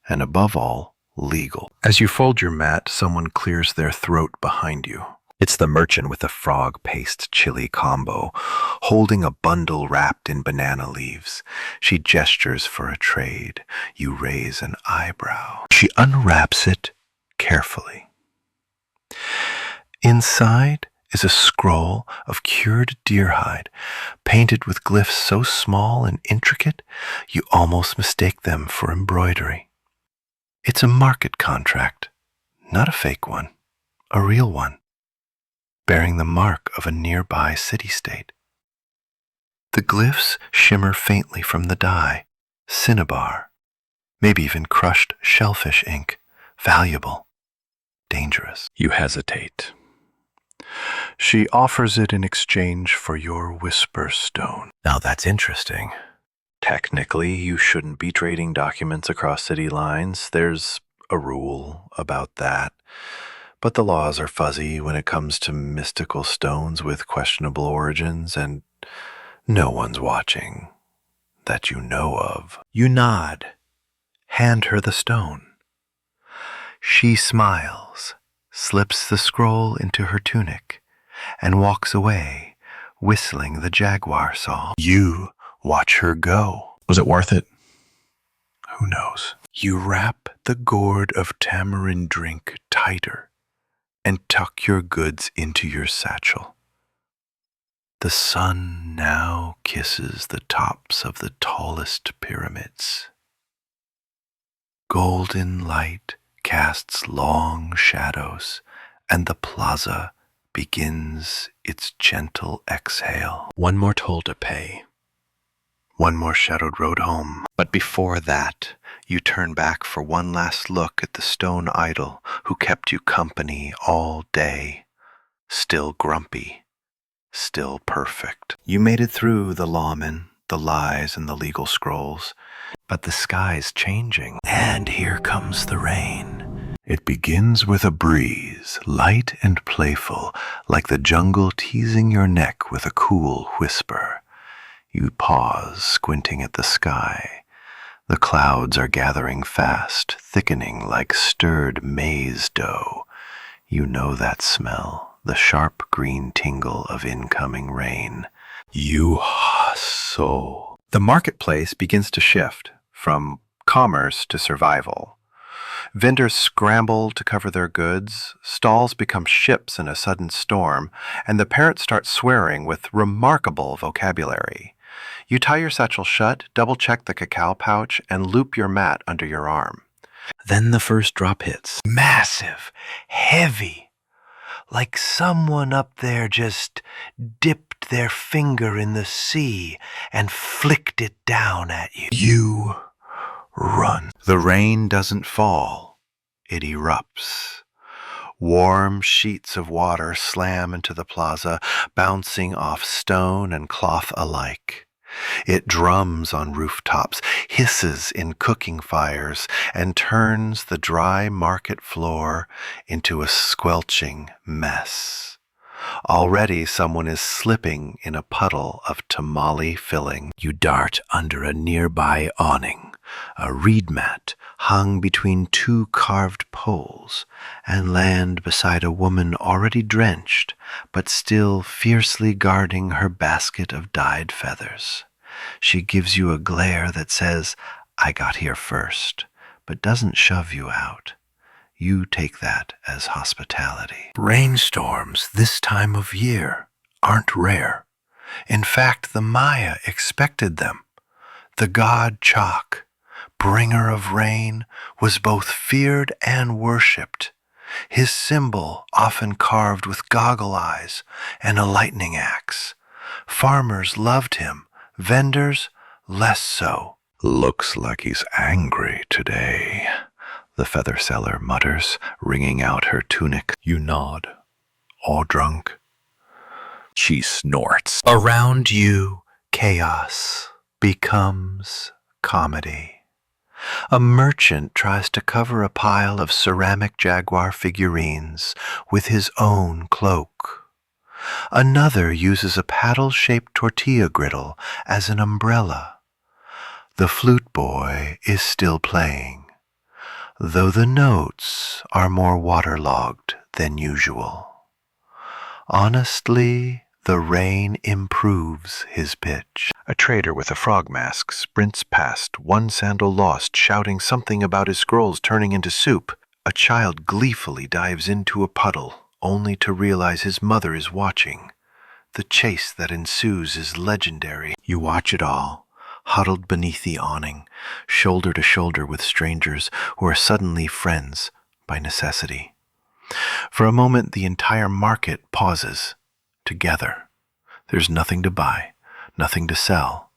And above all, legal. As you fold your mat, someone clears their throat behind you. It's the merchant with a frog paste chili combo, holding a bundle wrapped in banana leaves. She gestures for a trade. You raise an eyebrow. She unwraps it carefully. Inside is a scroll of cured deer hide, painted with glyphs so small and intricate you almost mistake them for embroidery. It's a market contract, not a fake one, a real one, bearing the mark of a nearby city-state. The glyphs shimmer faintly from the dye, cinnabar, maybe even crushed shellfish ink, valuable, dangerous. You hesitate. She offers it in exchange for your whisper stone. Now that's interesting. Technically, you shouldn't be trading documents across city lines. There's a rule about that. But the laws are fuzzy when it comes to mystical stones with questionable origins, and no one's watching that you know of. You nod. Hand her the stone. She smiles, slips the scroll into her tunic, and walks away, whistling the jaguar song. You watch her go. Was it worth it? Who knows? You wrap the gourd of tamarind drink tighter and tuck your goods into your satchel. The sun now kisses the tops of the tallest pyramids. Golden light casts long shadows, and the plaza begins its gentle exhale. One more toll to pay. One more shadowed road home. But before that, you turn back for one last look at the stone idol who kept you company all day. Still grumpy, still perfect. You made it through the lawmen, the lies and the legal scrolls. But the sky's changing, and here comes the rain. It begins with a breeze, light and playful, like the jungle teasing your neck with a cool whisper. You pause, squinting at the sky. The clouds are gathering fast, thickening like stirred maize dough. You know that smell, the sharp green tingle of incoming rain. So. The marketplace begins to shift from commerce to survival. Vendors scramble to cover their goods, stalls become ships in a sudden storm, and the parents start swearing with remarkable vocabulary. You tie your satchel shut, double-check the cacao pouch, and loop your mat under your arm. Then the first drop hits. Massive, heavy, like someone up there just dipped their finger in the sea and flicked it down at you. You run. The rain doesn't fall. It erupts. Warm sheets of water slam into the plaza, bouncing off stone and cloth alike. It drums on rooftops, hisses in cooking fires, and turns the dry market floor into a squelching mess. Already someone is slipping in a puddle of tamale filling. You dart under a nearby awning, a reed mat hung between two carved poles, and land beside a woman already drenched, but still fiercely guarding her basket of dyed feathers. She gives you a glare that says, "I got here first," but doesn't shove you out. You take that as hospitality. Rainstorms this time of year aren't rare. In fact, the Maya expected them. The god Chak, bringer of rain, was both feared and worshipped. His symbol often carved with goggle eyes and a lightning axe. Farmers loved him, vendors less so. Looks like he's angry today, the feather seller mutters, wringing out her tunic. You nod. All drunk? She snorts. Around you, chaos becomes comedy. A merchant tries to cover a pile of ceramic jaguar figurines with his own cloak. Another uses a paddle-shaped tortilla griddle as an umbrella. The flute boy is still playing, though the notes are more waterlogged than usual. Honestly, the rain improves his pitch. A trader with a frog mask sprints past, one sandal lost, shouting something about his scrolls turning into soup. A child gleefully dives into a puddle, only to realize his mother is watching. The chase that ensues is legendary. You watch it all, huddled beneath the awning, shoulder to shoulder with strangers who are suddenly friends by necessity. For a moment, the entire market pauses, together. There's nothing to buy, nothing to sell,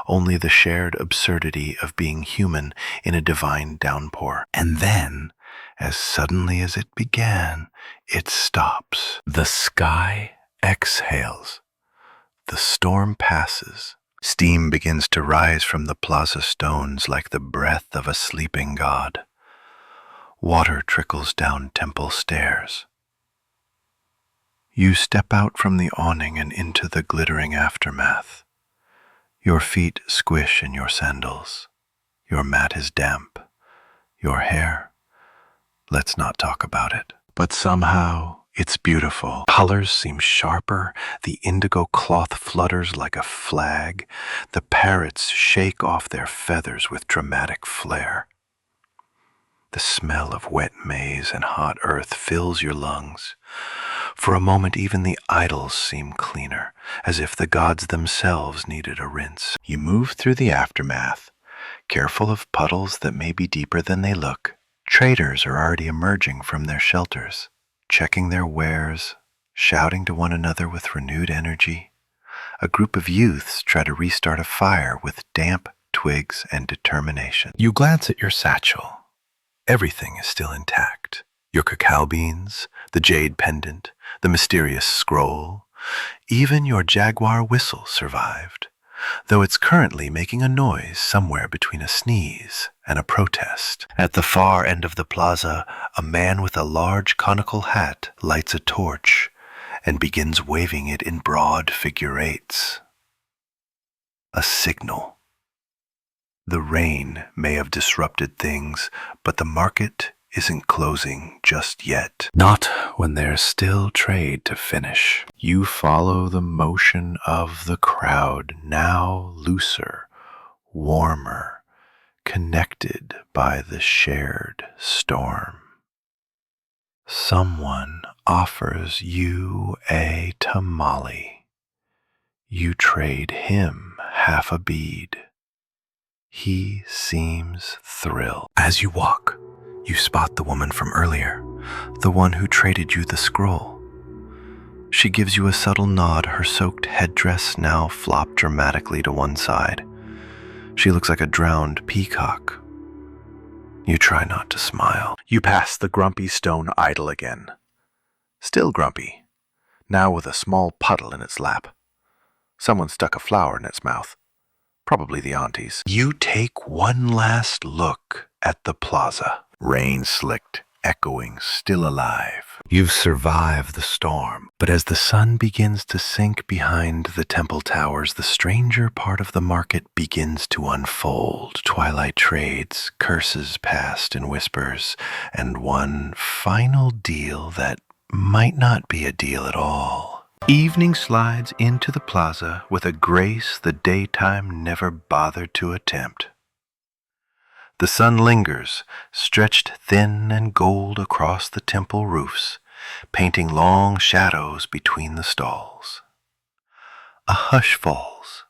only the shared absurdity of being human in a divine downpour. And then, as suddenly as it began, it stops. The sky exhales. The storm passes. Steam begins to rise from the plaza stones like the breath of a sleeping god. Water trickles down temple stairs. You step out from the awning and into the glittering aftermath. Your feet squish in your sandals. Your mat is damp. Your hair, let's not talk about it. But somehow, it's beautiful. Colors seem sharper. The indigo cloth flutters like a flag. The parrots shake off their feathers with dramatic flair. The smell of wet maize and hot earth fills your lungs. For a moment, even the idols seem cleaner, as if the gods themselves needed a rinse. You move through the aftermath, careful of puddles that may be deeper than they look. Traders are already emerging from their shelters, checking their wares, shouting to one another with renewed energy. A group of youths try to restart a fire with damp twigs and determination. You glance at your satchel. Everything is still intact. Your cacao beans, the jade pendant, the mysterious scroll, even your jaguar whistle survived. though it's currently making a noise somewhere between a sneeze and a protest. At the far end of the plaza, a man with a large conical hat lights a torch and begins waving it in broad figure eights. A signal. The rain may have disrupted things, but the market isn't closing just yet. Not when there's still trade to finish. You follow the motion of the crowd, now looser, warmer, connected by the shared storm. Someone offers you a tamale. You trade him half a bead. He seems thrilled. As you walk, you spot the woman from earlier, the one who traded you the scroll. She gives you a subtle nod, her soaked headdress now flopped dramatically to one side. She looks like a drowned peacock. You try not to smile. You pass the grumpy stone idol again. Still grumpy, now with a small puddle in its lap. Someone stuck a flower in its mouth. Probably the aunties. You take one last look at the plaza. Rain slicked, echoing, still alive. You've survived the storm, but as the sun begins to sink behind the temple towers, the stranger part of the market begins to unfold. Twilight trades, curses passed in whispers, and one final deal that might not be a deal at all. Evening slides into the plaza with a grace the daytime never bothered to attempt. The sun lingers, stretched thin and gold across the temple roofs, painting long shadows between the stalls. A hush falls,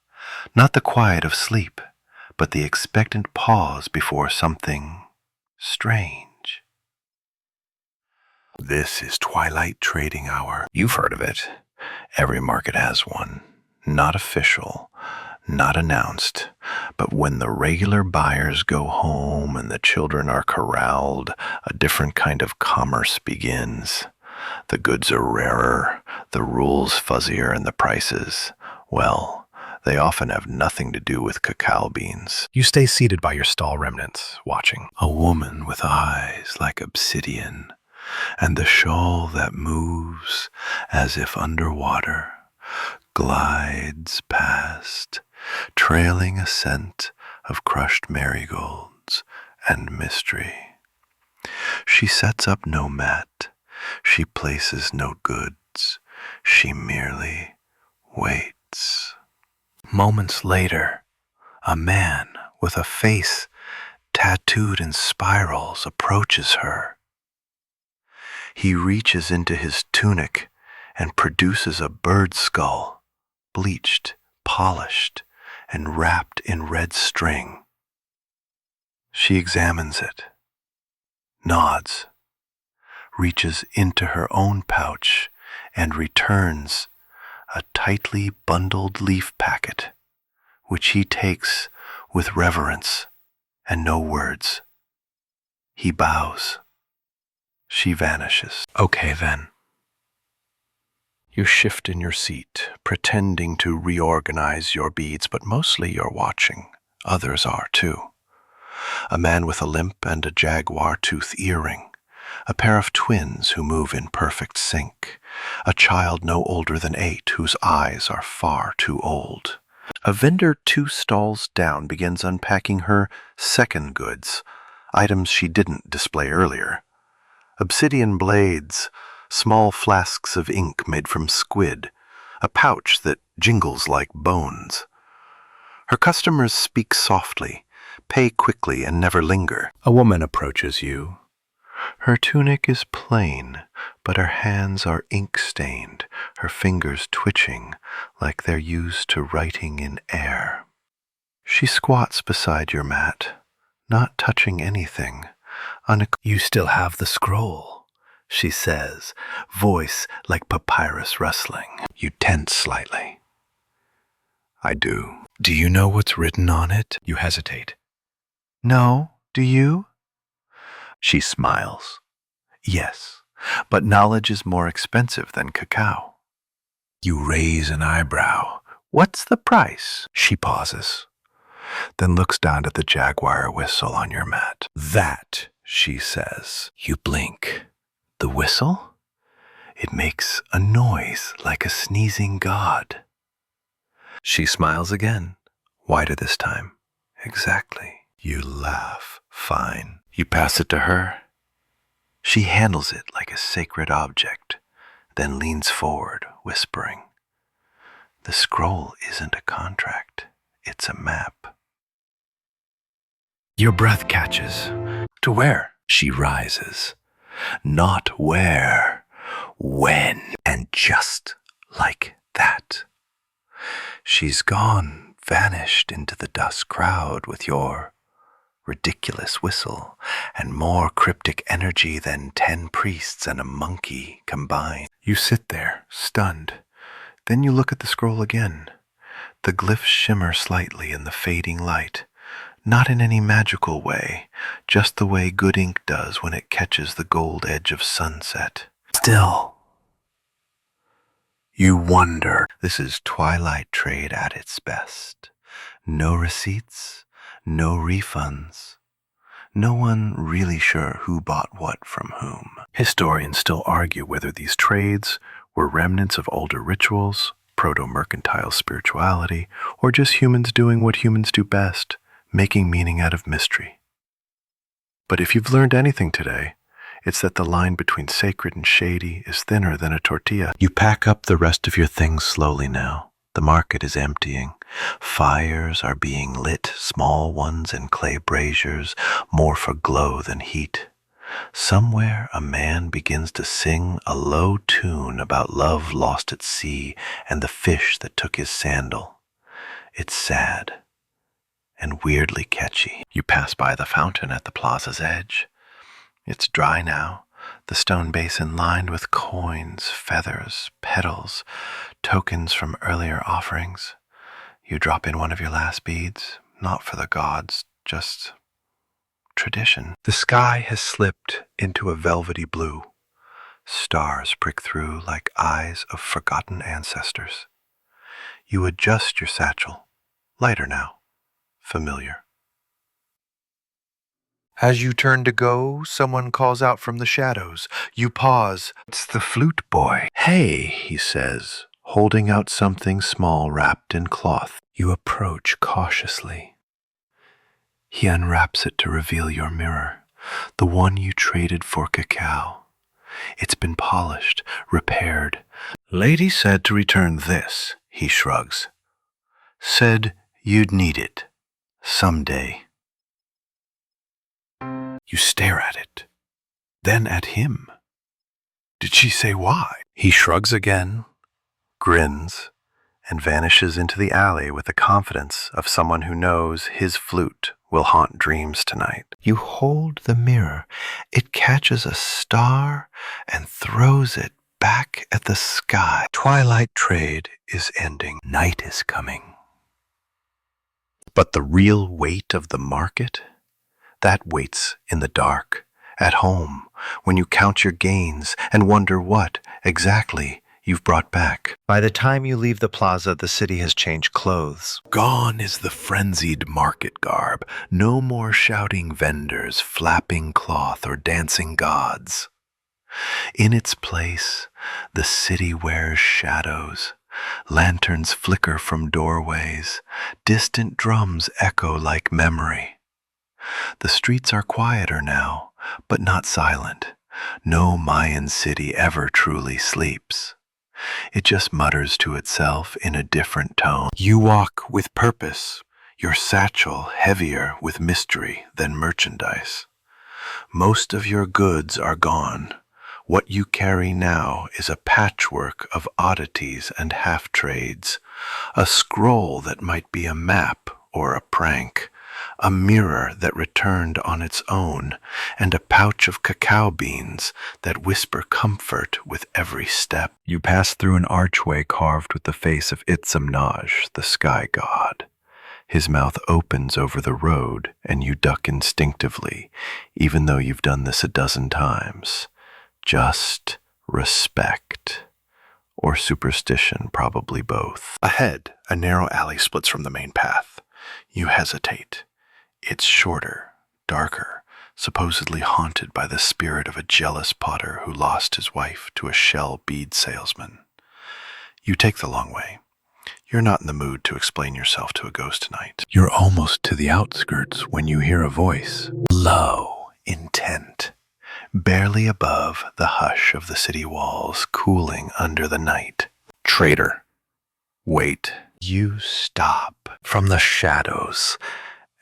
not the quiet of sleep, but the expectant pause before something strange. This is twilight trading hour. You've heard of it. Every market has one. Not official, not announced, but when the regular buyers go home and the children are corralled, a different kind of commerce begins. The goods are rarer, the rules fuzzier, and the prices, well, they often have nothing to do with cacao beans. You stay seated by your stall remnants, watching. A woman with eyes like obsidian, and the shawl that moves as if underwater, glides past, trailing a scent of crushed marigolds and mystery. She sets up no mat, she places no goods, she merely waits. Moments later, a man with a face tattooed in spirals approaches her. He reaches into his tunic and produces a bird skull, bleached, polished, and wrapped in red string. She examines it, nods, reaches into her own pouch, and returns a tightly bundled leaf packet, which he takes with reverence and no words. He bows. She vanishes. Okay, then. You shift in your seat, pretending to reorganize your beads, but mostly you're watching. Others are, too. A man with a limp and a jaguar tooth earring. A pair of twins who move in perfect sync. A child no older than 8 whose eyes are far too old. A vendor 2 stalls down begins unpacking her second goods, items she didn't display earlier. Obsidian blades, small flasks of ink made from squid, a pouch that jingles like bones. Her customers speak softly, pay quickly, and never linger. A woman approaches you. Her tunic is plain, but her hands are ink-stained, her fingers twitching like they're used to writing in air. She squats beside your mat, not touching anything. You still have the scroll, she says, voice like papyrus rustling. You tense slightly. I do. Do you know what's written on it? You hesitate. No, do you? She smiles. Yes, but knowledge is more expensive than cacao. You raise an eyebrow. What's the price? She pauses, then looks down at the jaguar whistle on your mat. That, she says. You blink. The whistle? It makes a noise like a sneezing god. She smiles again, wider this time. Exactly. You laugh. Fine. You pass it to her. She handles it like a sacred object, then leans forward, whispering. The scroll isn't a contract. It's a map. Your breath catches. To where? She rises. Not where. When. And just like that, she's gone, vanished into the dust crowd with your ridiculous whistle and more cryptic energy than 10 priests and a monkey combined. You sit there, stunned. Then you look at the scroll again. The glyphs shimmer slightly in the fading light. Not in any magical way, just the way good ink does when it catches the gold edge of sunset. Still, you wonder. This is twilight trade at its best. No receipts, no refunds. No one really sure who bought what from whom. Historians still argue whether these trades were remnants of older rituals, proto-mercantile spirituality, or just humans doing what humans do best, making meaning out of mystery. But if you've learned anything today, it's that the line between sacred and shady is thinner than a tortilla. You pack up the rest of your things slowly now. The market is emptying. Fires are being lit, small ones in clay braziers, more for glow than heat. Somewhere a man begins to sing a low tune about love lost at sea and the fish that took his sandal. It's sad and weirdly catchy. You pass by the fountain at the plaza's edge. It's dry now, the stone basin lined with coins, feathers, petals, tokens from earlier offerings. You drop in one of your last beads, not for the gods, just tradition. The sky has slipped into a velvety blue. Stars prick through like eyes of forgotten ancestors. You adjust your satchel, lighter now, familiar. As you turn to go, someone calls out from the shadows. You pause. It's the flute boy. Hey, he says, holding out something small wrapped in cloth. You approach cautiously. He unwraps it to reveal your mirror, the one you traded for cacao. It's been polished, repaired. Lady said to return this, he shrugs. Said you'd need it. Someday. You stare at it, then at him. Did she say why? He shrugs again, grins, and vanishes into the alley with the confidence of someone who knows his flute will haunt dreams tonight. You hold the mirror. It catches a star and throws it back at the sky. Twilight trade is ending. Night is coming. But the real weight of the market? That waits in the dark, at home, when you count your gains and wonder what, exactly, you've brought back. By the time you leave the plaza, the city has changed clothes. Gone is the frenzied market garb. No more shouting vendors, flapping cloth, or dancing gods. In its place, the city wears shadows. Lanterns flicker from doorways. Distant drums echo like memory. The streets are quieter now, but not silent. No Mayan city ever truly sleeps. It just mutters to itself in a different tone. You walk with purpose, your satchel heavier with mystery than merchandise. Most of your goods are gone. What you carry now is a patchwork of oddities and half-trades, a scroll that might be a map or a prank, a mirror that returned on its own, and a pouch of cacao beans that whisper comfort with every step. You pass through an archway carved with the face of Itzamnaj, the sky god. His mouth opens over the road, and you duck instinctively, even though you've done this a dozen times. Just respect. Or superstition, probably both. Ahead, A narrow alley splits from the main path. You hesitate. It's shorter, darker, supposedly haunted by the spirit of a jealous potter who lost his wife to a shell bead salesman. You take the long way. You're not in the mood to explain yourself to a ghost tonight. You're almost to the outskirts when you hear a voice, low, intent, barely above the hush of the city walls, cooling under the night. Traitor. Wait. You stop. From the shadows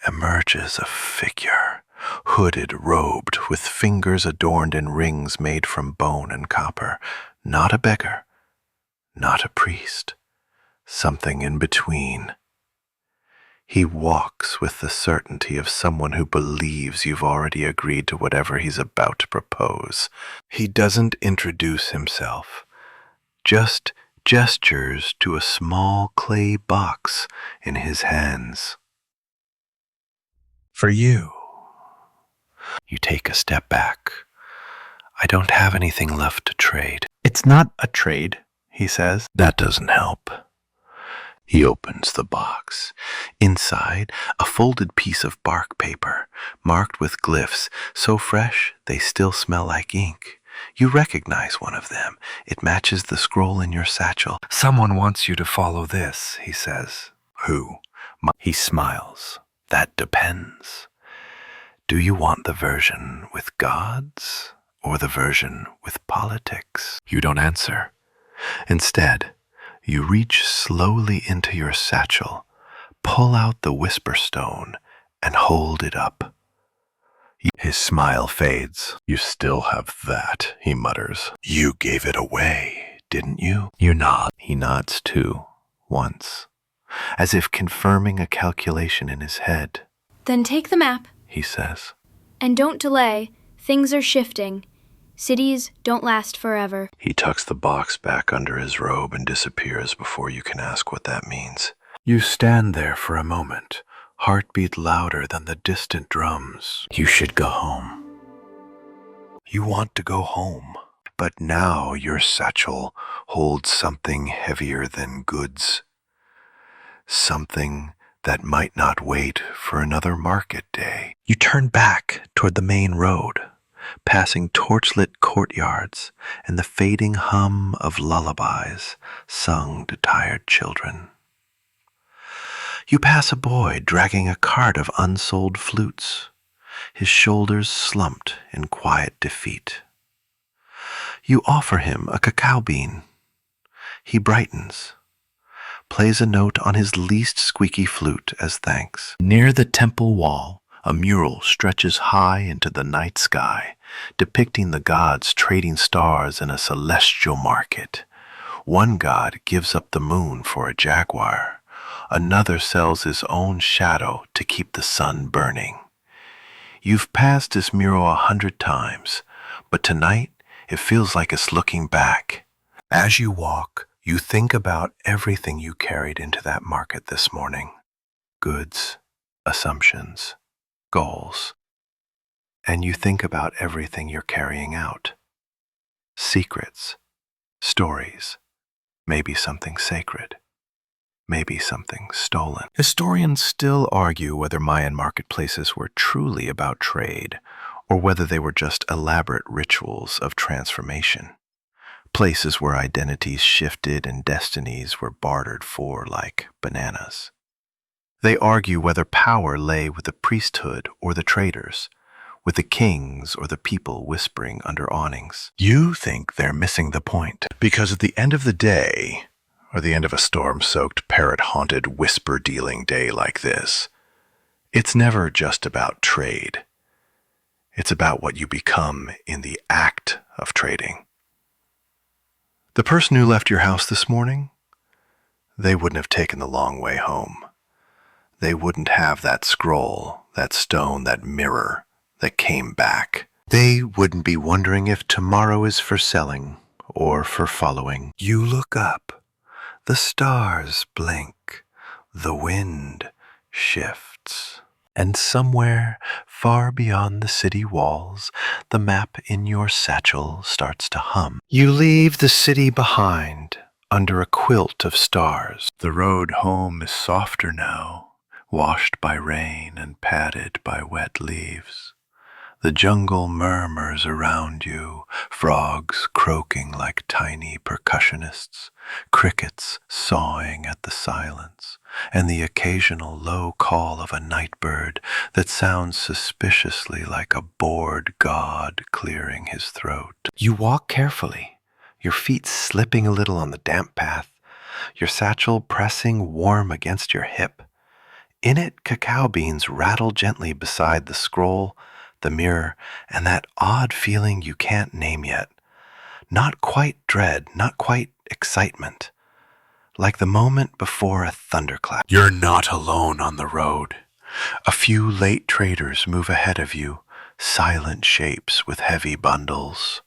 emerges a figure, hooded, robed, with fingers adorned in rings made from bone and copper. Not a beggar, not a priest, something in between. He walks with the certainty of someone who believes you've already agreed to whatever he's about to propose. He doesn't introduce himself, just gestures to a small clay box in his hands. For you. You take a step back. I don't have anything left to trade. It's not a trade, he says. That doesn't help. He opens the box. Inside, a folded piece of bark paper, marked with glyphs, so fresh they still smell like ink. You recognize one of them. It matches the scroll in your satchel. Someone wants you to follow this, he says. Who? He smiles. That depends. Do you want the version with gods or the version with politics? You don't answer. Instead, you reach slowly into your satchel, pull out the whisper stone, and hold it up. His smile fades. You still have that, he mutters. You gave it away, didn't you? You nod. He nods too, once, as if confirming a calculation in his head. Then take the map, he says. And don't delay. Things are shifting. Cities don't last forever. He tucks the box back under his robe and disappears before you can ask what that means. You stand there for a moment, heartbeat louder than the distant drums. You should go home. You want to go home, but now your satchel holds something heavier than goods. Something that might not wait for another market day. You turn back toward the main road, passing torchlit courtyards and the fading hum of lullabies sung to tired children. You pass a boy dragging a cart of unsold flutes, his shoulders slumped in quiet defeat. You offer him a cacao bean. He brightens, plays a note on his least squeaky flute as thanks. Near the temple wall, a mural stretches high into the night sky, depicting the gods trading stars in a celestial market. One god gives up the moon for a jaguar. Another sells his own shadow to keep the sun burning. You've passed this mural 100 times, but tonight it feels like it's looking back. As you walk, you think about everything you carried into that market this morning. Goods, assumptions, goals. And you think about everything you're carrying out. Secrets, stories, maybe something sacred, maybe something stolen. Historians still argue whether Mayan marketplaces were truly about trade, or whether they were just elaborate rituals of transformation. Places where identities shifted and destinies were bartered for like bananas. They argue whether power lay with the priesthood or the traders, with the kings or the people whispering under awnings. You think they're missing the point, because at the end of the day, or the end of a storm-soaked, parrot-haunted, whisper-dealing day like this, it's never just about trade. It's about what you become in the act of trading. The person who left your house this morning, they wouldn't have taken the long way home. They wouldn't have that scroll, that stone, that mirror that came back. They wouldn't be wondering if tomorrow is for selling or for following. You look up. The stars blink. The wind shifts. And somewhere far beyond the city walls, the map in your satchel starts to hum. You leave the city behind, under a quilt of stars. The road home is softer now, washed by rain and padded by wet leaves. The jungle murmurs around you, frogs croaking like tiny percussionists, crickets sawing at the silence, and the occasional low call of a night bird that sounds suspiciously like a bored god clearing his throat. You walk carefully, your feet slipping a little on the damp path, your satchel pressing warm against your hip. In it, cacao beans rattle gently beside the scroll, the mirror, and that odd feeling you can't name yet. Not quite dread, not quite excitement. Like the moment before a thunderclap. You're not alone on the road. A few late traders move ahead of you, silent shapes with heavy bundles.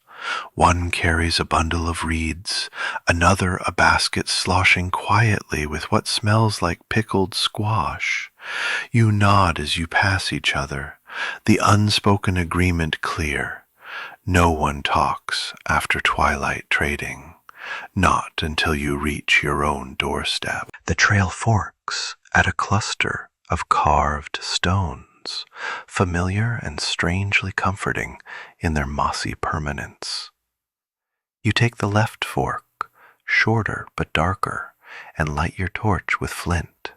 One carries a bundle of reeds, another a basket sloshing quietly with what smells like pickled squash. You nod as you pass each other, the unspoken agreement clear. No one talks after twilight trading, not until you reach your own doorstep. The trail forks at a cluster of carved stones, familiar and strangely comforting in their mossy permanence. You take the left fork, shorter but darker, and light your torch with flint.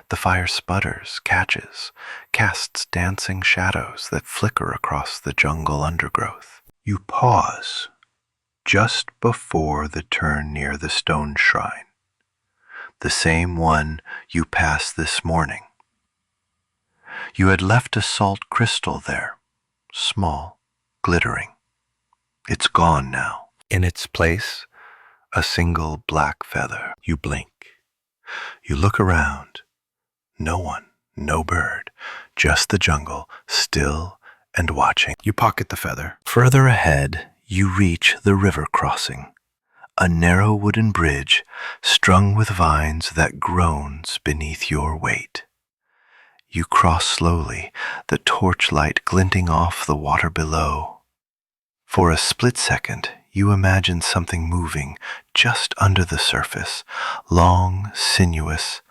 The fire sputters, catches, casts dancing shadows that flicker across the jungle undergrowth. You pause just before the turn near the stone shrine, the same one you passed this morning. You had left a salt crystal there, small, glittering. It's gone now. In its place, a single black feather. You blink. You look around. No one, no bird, just the jungle, still and watching. You pocket the feather. Further ahead, you reach the river crossing, a narrow wooden bridge strung with vines that groans beneath your weight. You cross slowly, the torchlight glinting off the water below. For a split second, you imagine something moving just under the surface, long, sinuous,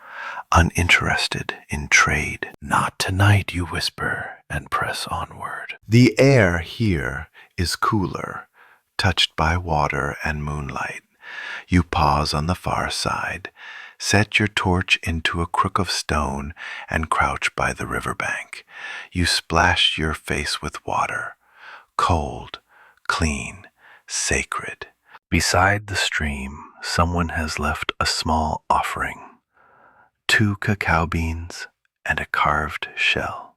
uninterested in trade. Not tonight, you whisper and press onward. The air here is cooler, touched by water and moonlight. You pause on the far side, set your torch into a crook of stone, and crouch by the riverbank. You splash your face with water, cold, clean, sacred. Beside the stream, someone has left a small offering. 2 cacao beans and a carved shell.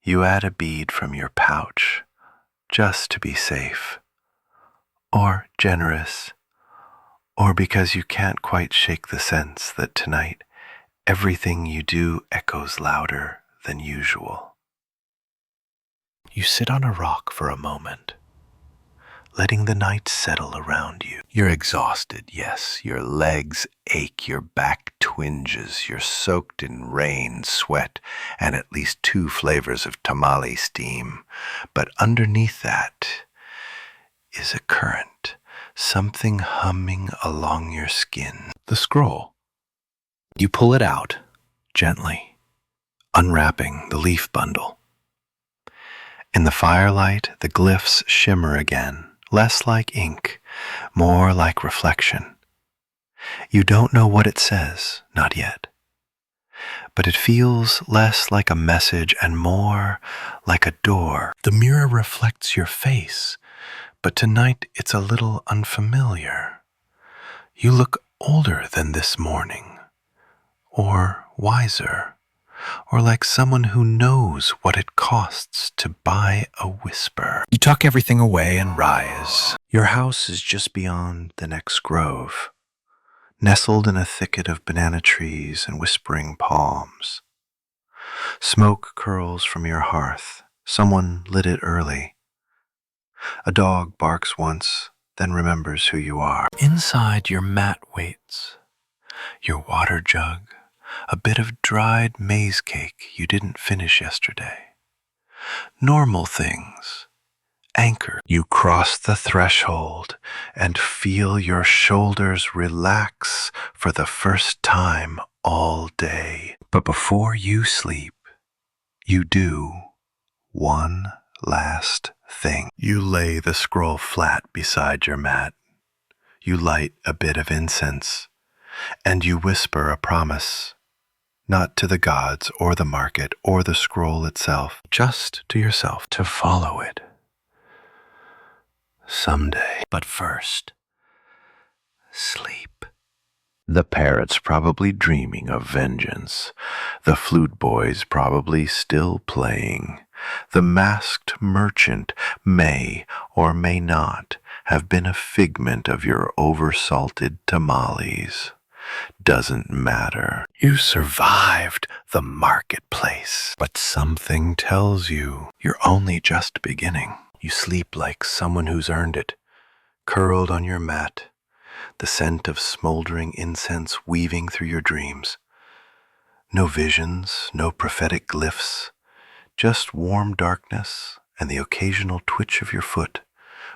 You add a bead from your pouch, just to be safe, or generous, or because you can't quite shake the sense that tonight everything you do echoes louder than usual. You sit on a rock for a moment, letting the night settle around you. You're exhausted, yes, your legs ache, your back twinges, you're soaked in rain, sweat, and at least 2 flavors of tamale steam. But underneath that is a current, something humming along your skin. The scroll. You pull it out, gently, unwrapping the leaf bundle. In the firelight, the glyphs shimmer again, less like ink, more like reflection. You don't know what it says, not yet. But it feels less like a message and more like a door. The mirror reflects your face, but tonight it's a little unfamiliar. You look older than this morning, or wiser, or like someone who knows what it costs to buy a whisper. You tuck everything away and rise. Your house is just beyond the next grove, nestled in a thicket of banana trees and whispering palms. Smoke curls from your hearth. Someone lit it early. A dog barks once, then remembers who you are. Inside, your mat waits. Your water jug, a bit of dried maize cake you didn't finish yesterday. Normal things, anchor. You cross the threshold and feel your shoulders relax for the first time all day. But before you sleep, you do one last thing. You lay the scroll flat beside your mat. You light a bit of incense, and you whisper a promise, not to the gods or the market or the scroll itself, just to yourself, to follow it someday. But first, sleep. The parrot's probably dreaming of vengeance. The flute boy's probably still playing. The masked merchant may or may not have been a figment of your oversalted tamales. Doesn't matter. You survived the marketplace. But something tells you you're only just beginning. You sleep like someone who's earned it, curled on your mat, the scent of smoldering incense weaving through your dreams. No visions, no prophetic glyphs, just warm darkness and the occasional twitch of your foot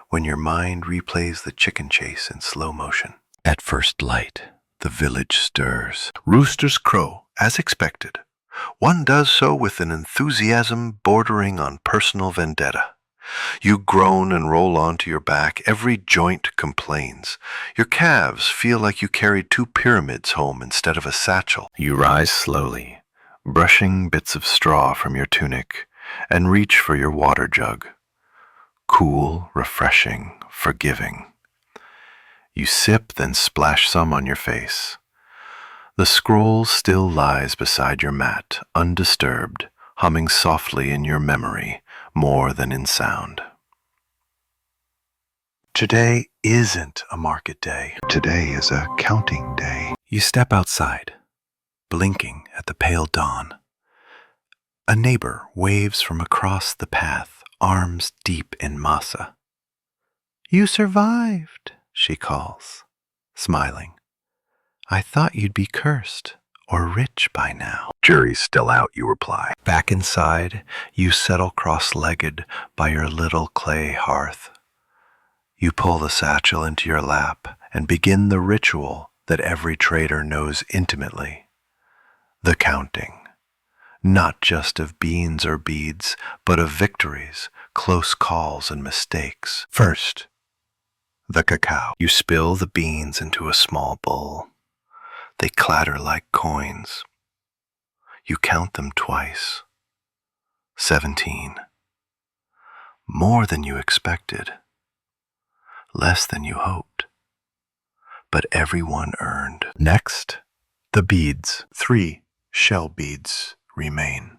when your mind replays the chicken chase in slow motion. At first light, the village stirs. Roosters crow, as expected. One does so with an enthusiasm bordering on personal vendetta. You groan and roll onto your back. Every joint complains. Your calves feel like you carried 2 pyramids home instead of a satchel. You rise slowly, brushing bits of straw from your tunic, and reach for your water jug. Cool, refreshing, forgiving. You sip, then splash some on your face. The scroll still lies beside your mat, undisturbed, humming softly in your memory, more than in sound. Today isn't a market day. Today is a counting day. You step outside, blinking at the pale dawn. A neighbor waves from across the path, arms deep in masa. "You survived," she calls, smiling. "I thought you'd be cursed or rich by now." "Jury's still out," you reply. Back inside, you settle cross-legged by your little clay hearth. You pull the satchel into your lap and begin the ritual that every trader knows intimately. The counting. Not just of beans or beads, but of victories, close calls, and mistakes. First, the cacao. You spill the beans into a small bowl. They clatter like coins. You count them twice. 17. More than you expected. Less than you hoped. But everyone earned. Next, the beads. 3 shell beads remain.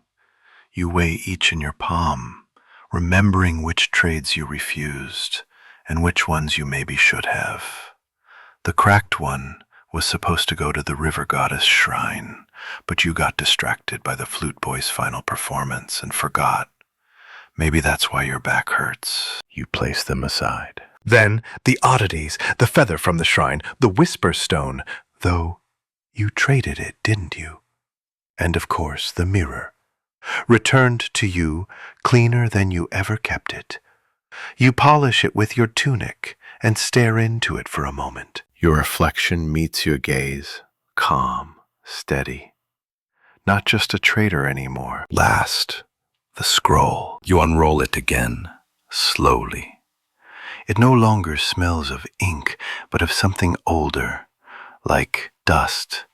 You weigh each in your palm, remembering which trades you refused and which ones you maybe should have. The cracked one was supposed to go to the river goddess shrine, but you got distracted by the flute boy's final performance and forgot. Maybe that's why your back hurts. You place them aside. Then the oddities, the feather from the shrine, the whisper stone, though you traded it, didn't you? And of course the mirror, returned to you cleaner than you ever kept it. You polish it with your tunic and stare into it for a moment. Your reflection meets your gaze, calm, steady. Not just a traitor anymore. Last, the scroll. You unroll it again, slowly. It no longer smells of ink, but of something older, like dust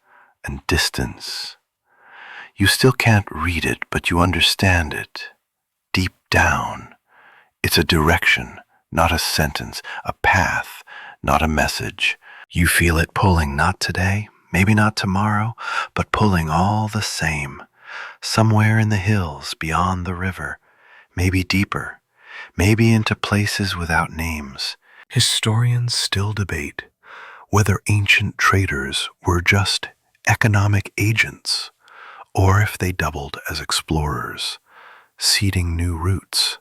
and distance. You still can't read it, but you understand it. Deep down, it's a direction, not a sentence, a path, not a message. You feel it pulling, not today, maybe not tomorrow, but pulling all the same. Somewhere in the hills, beyond the river, maybe deeper, maybe into places without names. Historians still debate whether ancient traders were just economic agents, or if they doubled as explorers, seeding new routes,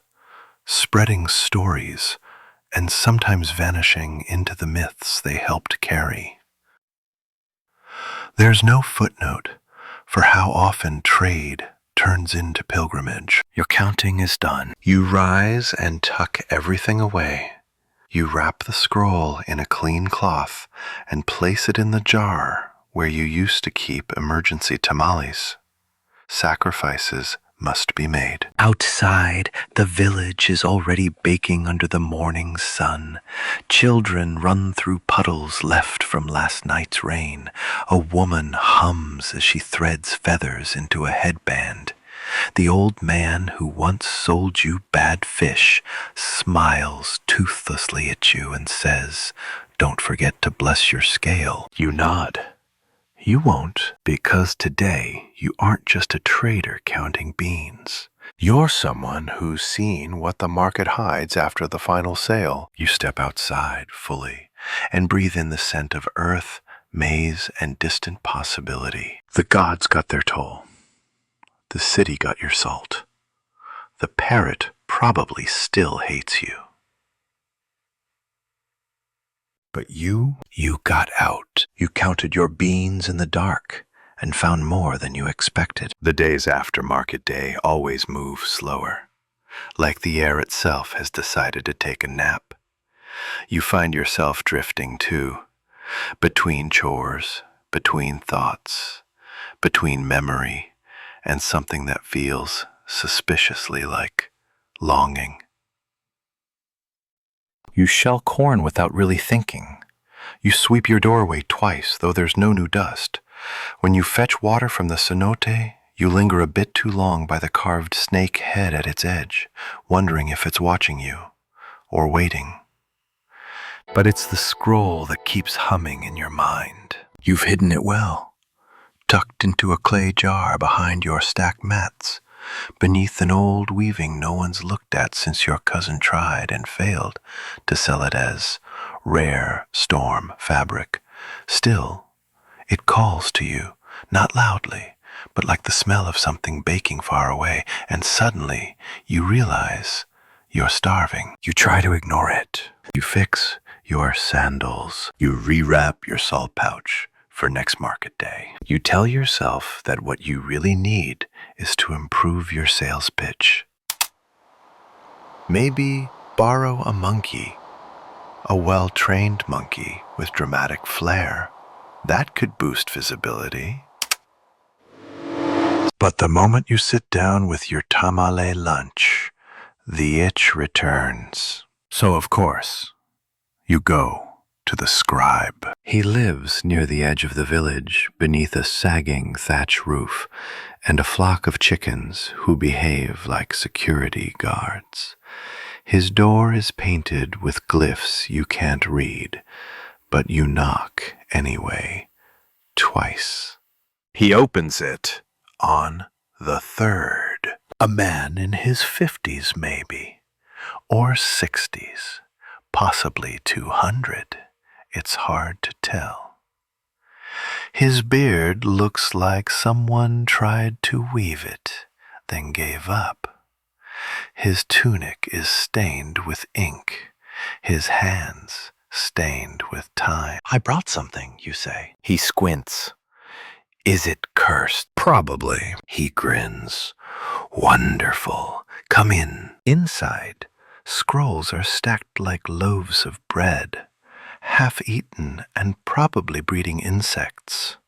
spreading stories, and sometimes vanishing into the myths they helped carry. There's no footnote for how often trade turns into pilgrimage. Your counting is done. You rise and tuck everything away. You wrap the scroll in a clean cloth and place it in the jar where you used to keep emergency tamales. Sacrifices must be made. Outside, the village is already baking under the morning sun. Children run through puddles left from last night's rain. A woman hums as she threads feathers into a headband. The old man who once sold you bad fish smiles toothlessly at you and says, "Don't forget to bless your scale." You nod. You won't, because today you aren't just a trader counting beans. You're someone who's seen what the market hides after the final sale. You step outside fully and breathe in the scent of earth, maize, and distant possibility. The gods got their toll. The city got your salt. The parrot probably still hates you. But you got out. You counted your beans in the dark and found more than you expected. The days after market day always move slower, like the air itself has decided to take a nap. You find yourself drifting too, between chores, between thoughts, between memory and something that feels suspiciously like longing. You shell corn without really thinking. You sweep your doorway twice, though there's no new dust. When you fetch water from the cenote, you linger a bit too long by the carved snake head at its edge, wondering if it's watching you, or waiting. But it's the scroll that keeps humming in your mind. You've hidden it well, tucked into a clay jar behind your stacked mats, beneath an old weaving no one's looked at since your cousin tried and failed to sell it as rare storm fabric. Still, it calls to you, not loudly, but like the smell of something baking far away, and suddenly you realize you're starving. You try to ignore it. You fix your sandals. You rewrap your salt pouch for next market day. You tell yourself that what you really need is to improve your sales pitch. Maybe borrow a monkey, a well-trained monkey with dramatic flair. That could boost visibility. But the moment you sit down with your tamale lunch, the itch returns. So of course, you go to the scribe. He lives near the edge of the village, beneath a sagging thatch roof, and a flock of chickens who behave like security guards. His door is painted with glyphs you can't read, but you knock anyway, twice. He opens it on the third. A man in his 50s maybe, or 60s, possibly 200. It's hard to tell. His beard looks like someone tried to weave it, then gave up. His tunic is stained with ink, his hands stained with time. "I brought something," you say. He squints. "Is it cursed?" "Probably." He grins. "Wonderful. Come in." Inside, scrolls are stacked like loaves of bread, half-eaten and probably breeding insects.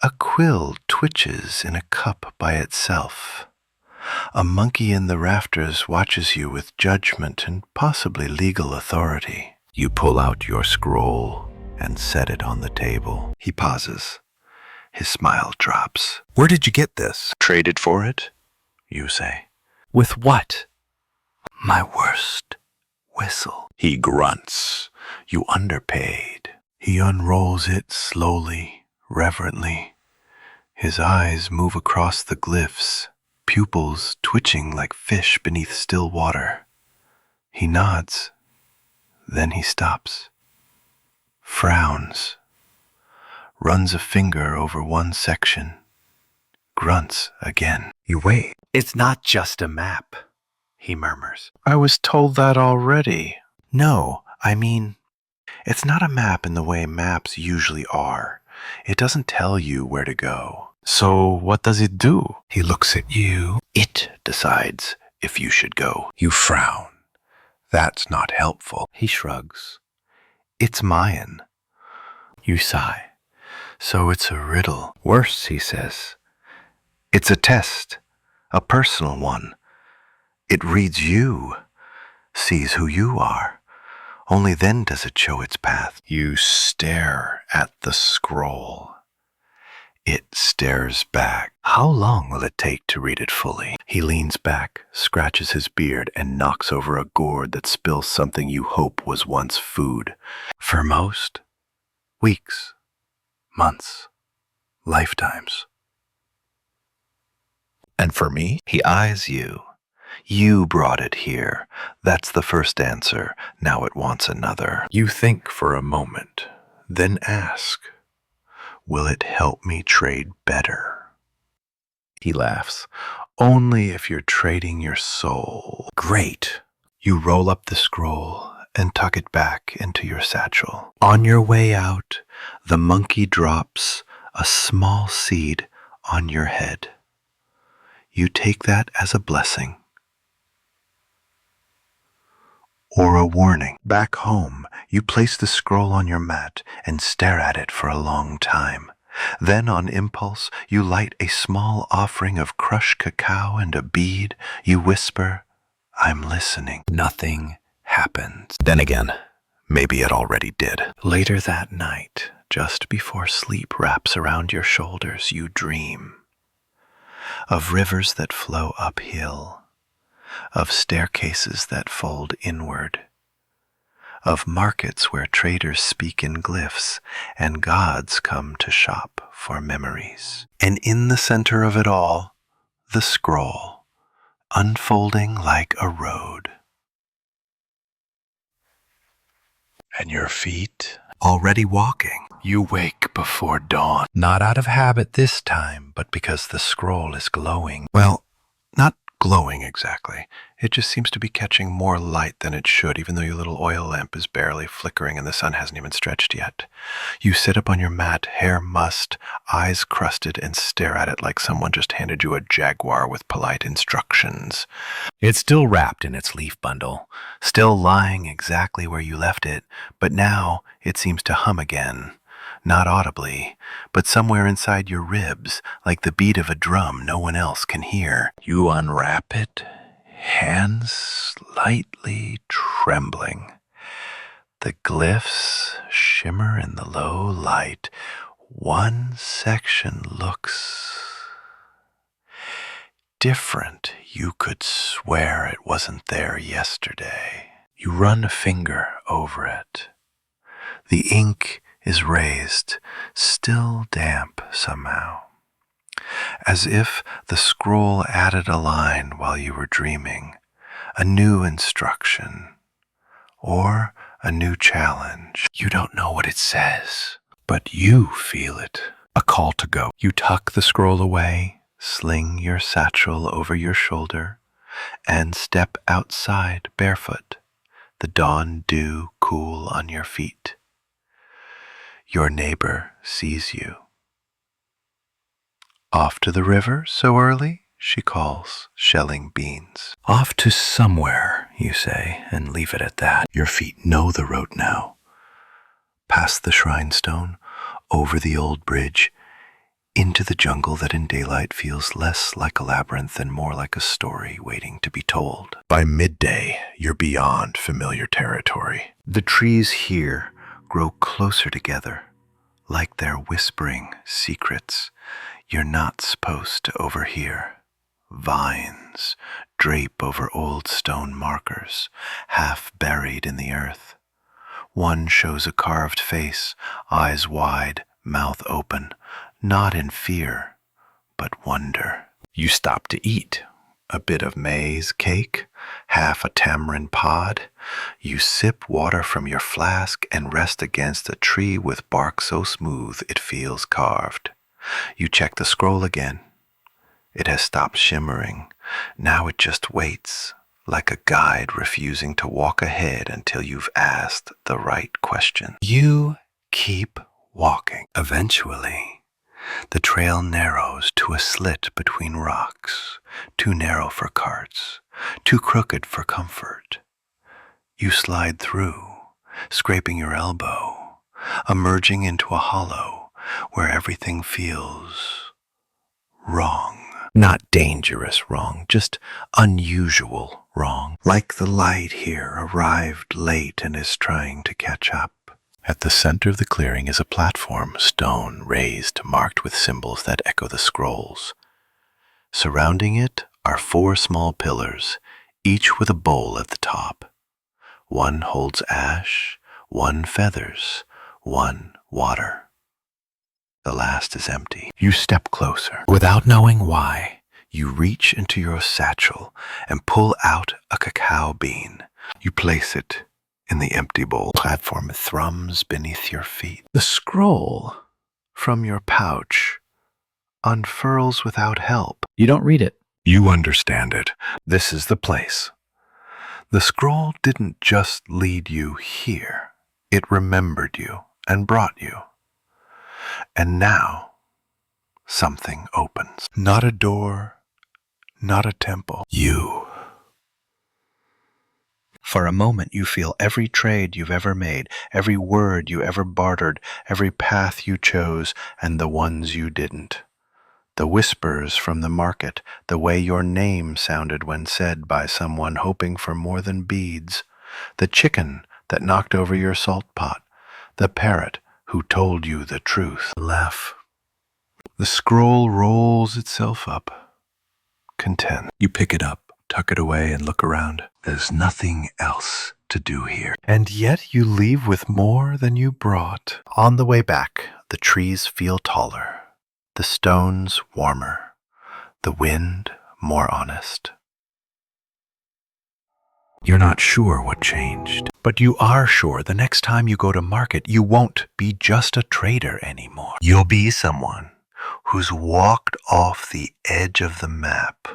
A quill twitches in a cup by itself. A monkey in the rafters watches you with judgment and possibly legal authority. You pull out your scroll and set it on the table. He pauses. His smile drops. "Where did you get this?" "Traded for it," you say. "With what?" "My worst whistle." He grunts. "You underpaid." He unrolls it slowly, reverently. His eyes move across the glyphs, pupils twitching like fish beneath still water. He nods. Then he stops, frowns, runs a finger over one section, grunts again. You wait. "It's not just a map," he murmurs. "I was told that already." "No, I mean, it's not a map in the way maps usually are. It doesn't tell you where to go. So what does it do? He looks at you. It decides if you should go. You frown. That's not helpful. He shrugs. It's Mayan. You sigh. So it's a riddle. Worse, he says. It's a test, a personal one. It reads you, sees who you are. Only then does it show its path. You stare at the scroll. It stares back. How long will it take to read it fully? He leans back, scratches his beard, and knocks over a gourd that spills something you hope was once food. For most, weeks, months, lifetimes. And for me, he eyes you. You brought it here. That's the first answer. Now it wants another. You think for a moment, then ask, will it help me trade better? He laughs. Only if you're trading your soul. Great. You roll up the scroll and tuck it back into your satchel. On your way out, the monkey drops a small seed on your head. You take that as a blessing or a warning. Back home, you place the scroll on your mat and stare at it for a long time. Then, on impulse, you light a small offering of crushed cacao and a bead. You whisper, I'm listening. Nothing happens. Then again, maybe it already did. Later that night, just before sleep wraps around your shoulders, you dream of rivers that flow uphill, of staircases that fold inward, of markets where traders speak in glyphs and gods come to shop for memories. And in the center of it all, the scroll, unfolding like a road. And your feet already walking. You wake before dawn, not out of habit this time, but because the scroll is glowing. Well, not glowing exactly. It just seems to be catching more light than it should, even though your little oil lamp is barely flickering and the sun hasn't even stretched yet. You sit up on your mat, hair mussed, eyes crusted, and stare at it like someone just handed you a jaguar with polite instructions. It's still wrapped in its leaf bundle, still lying exactly where you left it, but now it seems to hum again. Not audibly, but somewhere inside your ribs, like the beat of a drum no one else can hear. You unwrap it, hands slightly trembling. The glyphs shimmer in the low light. One section looks different. You could swear it wasn't there yesterday. You run a finger over it. The ink is raised, still damp somehow, as if the scroll added a line while you were dreaming, a new instruction, or a new challenge. You don't know what it says, but you feel it, a call to go. You tuck the scroll away, sling your satchel over your shoulder, and step outside barefoot, the dawn dew cool on your feet. Your neighbor sees you. Off to the river so early? She calls, shelling beans. Off to somewhere, you say, and leave it at that. Your feet know the road now. Past the shrine stone, over the old bridge, into the jungle that in daylight feels less like a labyrinth and more like a story waiting to be told. By midday, you're beyond familiar territory. The trees here grow closer together, like they're whispering secrets you're not supposed to overhear. Vines drape over old stone markers, half buried in the earth. One shows a carved face, eyes wide, mouth open, not in fear, but wonder. You stop to eat. A bit of maize cake, half a tamarind pod. You sip water from your flask and rest against a tree with bark so smooth it feels carved. You check the scroll again. It has stopped shimmering. Now it just waits, like a guide refusing to walk ahead until you've asked the right question. You keep walking. Eventually, The trail narrows to a slit between rocks, too narrow for carts, too crooked for comfort. You slide through, scraping your elbow, emerging into a hollow where everything feels wrong. Not dangerous wrong, just unusual wrong. Like the light here arrived late and is trying to catch up. At the center of the clearing is a platform, stone raised, marked with symbols that echo the scrolls. Surrounding it are 4 small pillars, each with a bowl at the top. One holds ash, one feathers, one water. The last is empty. You step closer. Without knowing why, you reach into your satchel and pull out a cacao bean. You place it in the empty bowl. The platform thrums beneath your feet. The scroll from your pouch unfurls without help. You don't read it. You understand it. This is the place. The scroll didn't just lead you here. It remembered you and brought you. And now, something opens. Not a door, not a temple. You. For a moment you feel every trade you've ever made, every word you ever bartered, every path you chose, and the ones you didn't. The whispers from the market, the way your name sounded when said by someone hoping for more than beads, the chicken that knocked over your salt pot, the parrot who told you the truth. Laugh. The scroll rolls itself up, content. You pick it up, tuck it away, and look around. There's nothing else to do here. And yet you leave with more than you brought. On the way back, the trees feel taller, the stones warmer, the wind more honest. You're not sure what changed, but you are sure the next time you go to market, you won't be just a trader anymore. You'll be someone who's walked off the edge of the map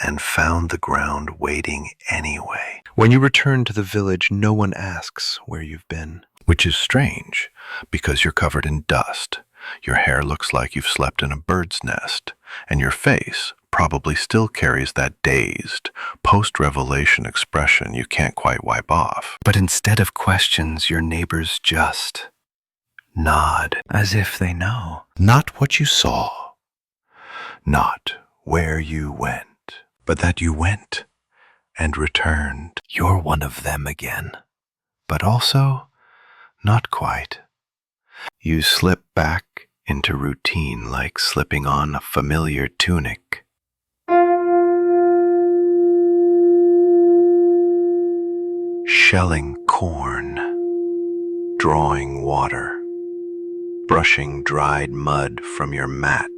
and found the ground waiting anyway. When you return to the village, no one asks where you've been, which is strange because you're covered in dust. Your hair looks like you've slept in a bird's nest, and your face probably still carries that dazed, post-revelation expression you can't quite wipe off. But instead of questions, your neighbors just nod as if they know. Not what you saw, not where you went, but that you went and returned. You're one of them again, but also not quite. You slip back into routine like slipping on a familiar tunic. Shelling corn, drawing water, brushing dried mud from your mat.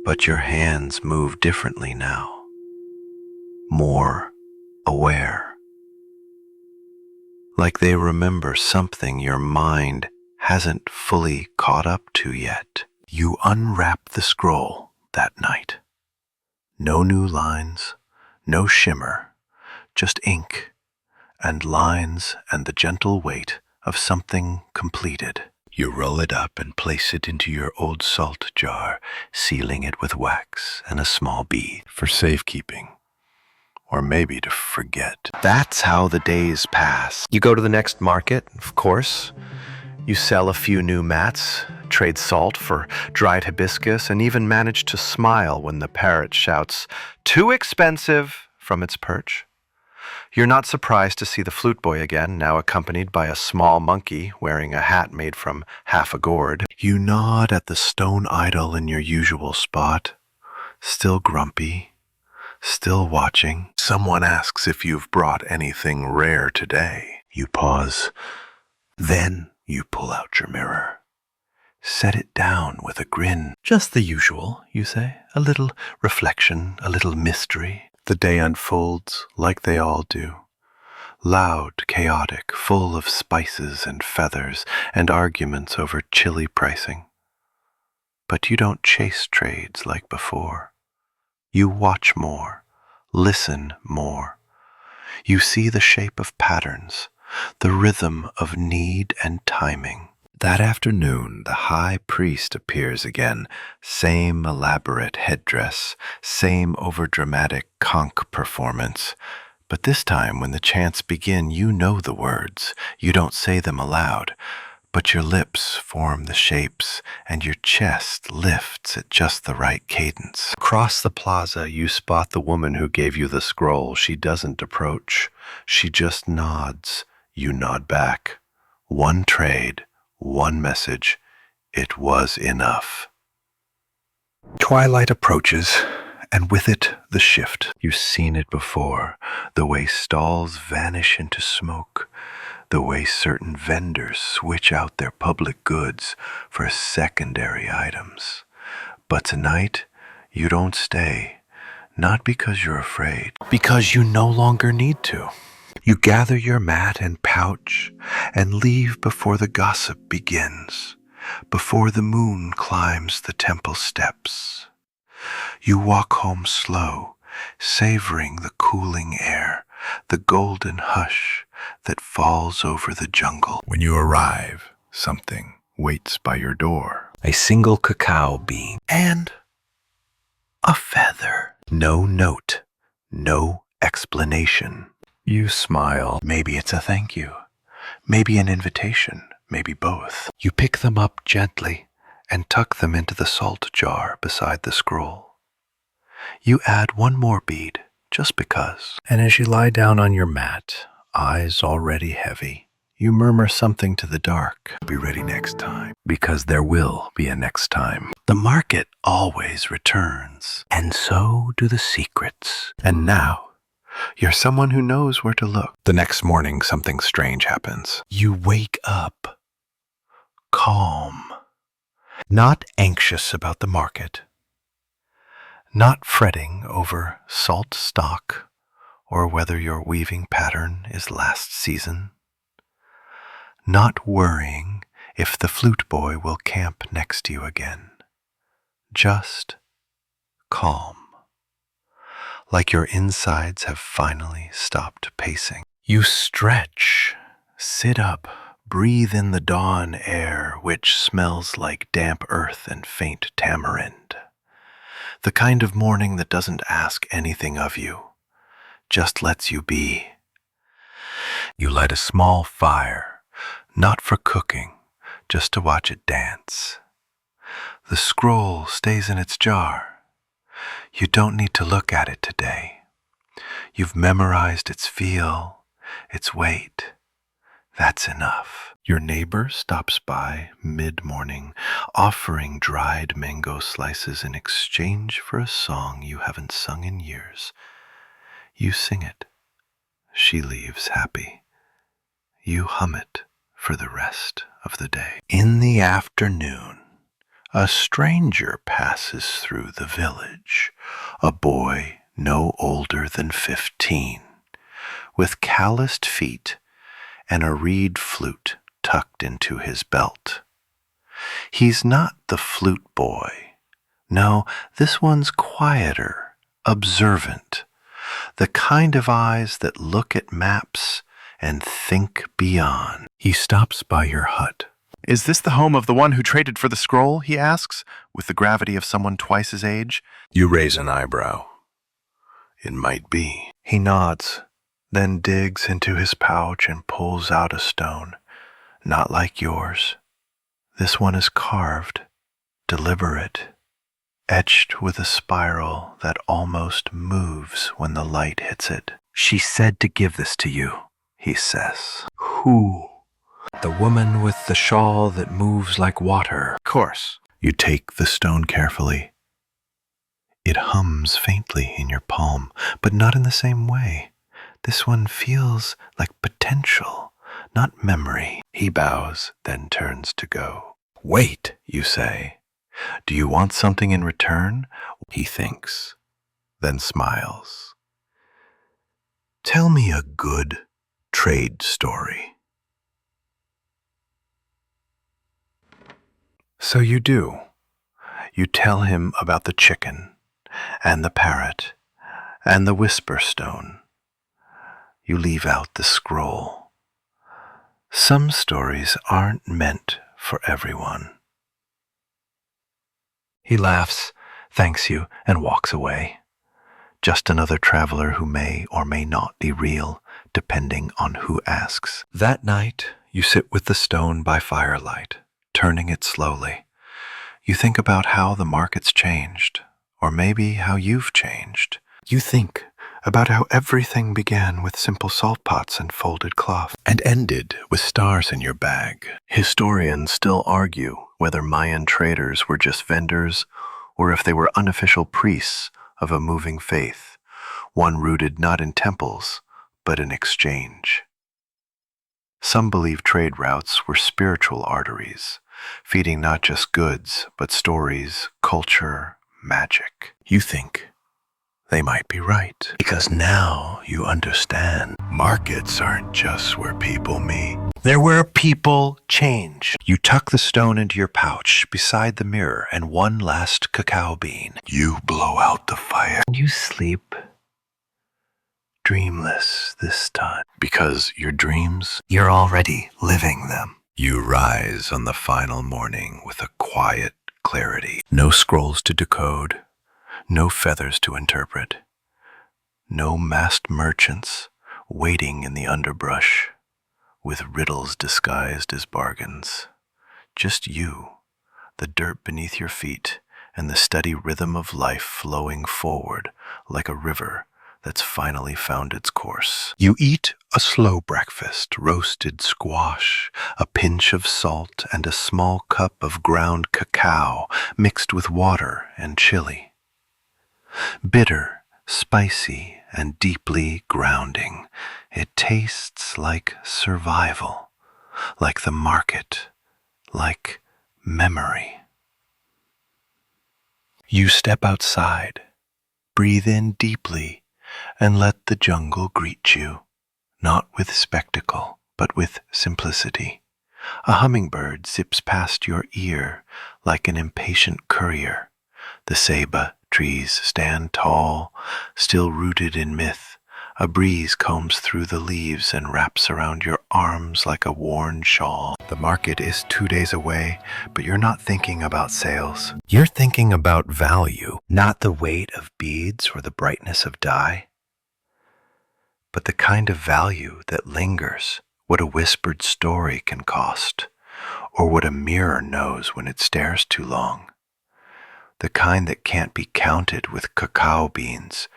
But your hands move differently now, more aware. Like they remember something your mind hasn't fully caught up to yet. You unwrap the scroll that night. No new lines, no shimmer, just ink and lines and the gentle weight of something completed. You roll it up and place it into your old salt jar, sealing it with wax and a small bead for safekeeping. Or maybe to forget. That's how the days pass. You go to the next market, of course. You sell a few new mats, trade salt for dried hibiscus, and even manage to smile when the parrot shouts, "Too expensive," from its perch. You're not surprised to see the flute boy again, now accompanied by a small monkey wearing a hat made from half a gourd. You nod at the stone idol in your usual spot, still grumpy, still watching. Someone asks if you've brought anything rare today. You pause. Then you pull out your mirror. Set it down with a grin. Just the usual, you say. A little reflection, a little mystery. The day unfolds like they all do. Loud, chaotic, full of spices and feathers and arguments over chilly pricing. But you don't chase trades like before. You watch more, listen more. You see the shape of patterns, the rhythm of need and timing. That afternoon, the high priest appears again. Same elaborate headdress, same overdramatic conch performance. But this time, when the chants begin, you know the words. You don't say them aloud, but your lips form the shapes, and your chest lifts at just the right cadence. Across the plaza, you spot the woman who gave you the scroll. She doesn't approach. She just nods. You nod back. One trade, one message. It was enough. Twilight approaches, and with it the shift. You've seen it before, the way stalls vanish into smoke, the way certain vendors switch out their public goods for secondary items. But tonight, you don't stay, not because you're afraid, because you no longer need to. You gather your mat and pouch and leave before the gossip begins, before the moon climbs the temple steps. You walk home slow, savoring the cooling air, the golden hush that falls over the jungle. When you arrive, something waits by your door. A single cacao bean and a feather. No note, no explanation. You smile. Maybe it's a thank you. Maybe an invitation. Maybe both. You pick them up gently and tuck them into the salt jar beside the scroll. You add one more bead, just because. And as you lie down on your mat, eyes already heavy, you murmur something to the dark. Be ready next time, because there will be a next time. The market always returns, and so do the secrets. And now, you're someone who knows where to look. The next morning, something strange happens. You wake up, calm, not anxious about the market, not fretting over salt stock or whether your weaving pattern is last season, not worrying if the flute boy will camp next to you again, just calm, like your insides have finally stopped pacing. You stretch, sit up, breathe in the dawn air which smells like damp earth and faint tamarind. The kind of morning that doesn't ask anything of you, just lets you be. You light a small fire, not for cooking, just to watch it dance. The scroll stays in its jar. You don't need to look at it today. You've memorized its feel, its weight. That's enough. Your neighbor stops by mid-morning, offering dried mango slices in exchange for a song you haven't sung in years. You sing it. She leaves happy. You hum it for the rest of the day. In the afternoon, a stranger passes through the village, a boy no older than 15, with calloused feet and a reed flute tucked into his belt. He's not the flute boy. No, this one's quieter, observant, the kind of eyes that look at maps and think beyond. He stops by your hut. Is this the home of the one who traded for the scroll? He asks, with the gravity of someone twice his age. You raise an eyebrow. It might be. He nods, then digs into his pouch and pulls out a stone. Not like yours. This one is carved, deliberate, etched with a spiral that almost moves when the light hits it. She said to give this to you, he says. Who? The woman with the shawl that moves like water. Of course. You take the stone carefully. It hums faintly in your palm, but not in the same way. This one feels like potential, not memory. He bows, then turns to go. Wait, you say. Do you want something in return? He thinks, then smiles. Tell me a good trade story. So you do. You tell him about the chicken, and the parrot, and the whisper stone. You leave out the scroll. Some stories aren't meant for everyone. He laughs, thanks you, and walks away. Just another traveler who may or may not be real, depending on who asks. That night, you sit with the stone by firelight, turning it slowly. You think about how the market's changed, or maybe how you've changed. You think about how everything began with simple salt pots and folded cloth, and ended with stars in your bag. Historians still argue whether Mayan traders were just vendors or if they were unofficial priests of a moving faith, one rooted not in temples, but in exchange. Some believe trade routes were spiritual arteries, feeding not just goods, but stories, culture, magic. You think they might be right, because now you understand markets aren't just where people meet. They're where people change. You tuck the stone into your pouch beside the mirror and one last cacao bean. You blow out the fire. You sleep dreamless this time, because your dreams, you're already living them. You rise on the final morning with a quiet clarity. No scrolls to decode, no feathers to interpret, no masked merchants waiting in the underbrush with riddles disguised as bargains. Just you, the dirt beneath your feet, and the steady rhythm of life flowing forward like a river that's finally found its course. You eat a slow breakfast, roasted squash, a pinch of salt, and a small cup of ground cacao mixed with water and chili. Bitter, spicy, and deeply grounding, it tastes like survival, like the market, like memory. You step outside, breathe in deeply, and let the jungle greet you, not with spectacle, but with simplicity. A hummingbird zips past your ear like an impatient courier. The ceiba trees stand tall, still rooted in myth. A breeze combs through the leaves and wraps around your arms like a worn shawl. The market is 2 days away, but you're not thinking about sales. You're thinking about value, not the weight of beads or the brightness of dye, but the kind of value that lingers, what a whispered story can cost, or what a mirror knows when it stares too long. The kind that can't be counted with cacao beans,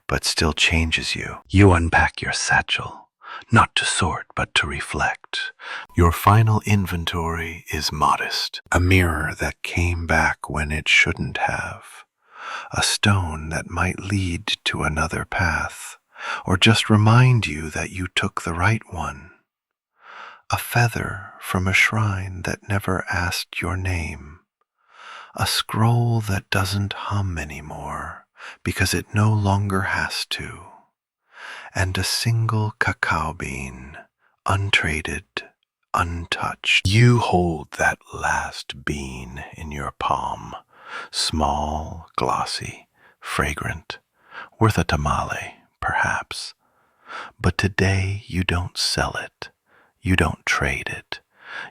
but still changes you. You unpack your satchel, not to sort, but to reflect. Your final inventory is modest. A mirror that came back when it shouldn't have. A stone that might lead to another path, or just remind you that you took the right one. A feather from a shrine that never asked your name. A scroll that doesn't hum anymore because it no longer has to. And a single cacao bean, untraded, untouched. You hold that last bean in your palm, small, glossy, fragrant, worth a tamale, perhaps. But today you don't sell it. You don't trade it.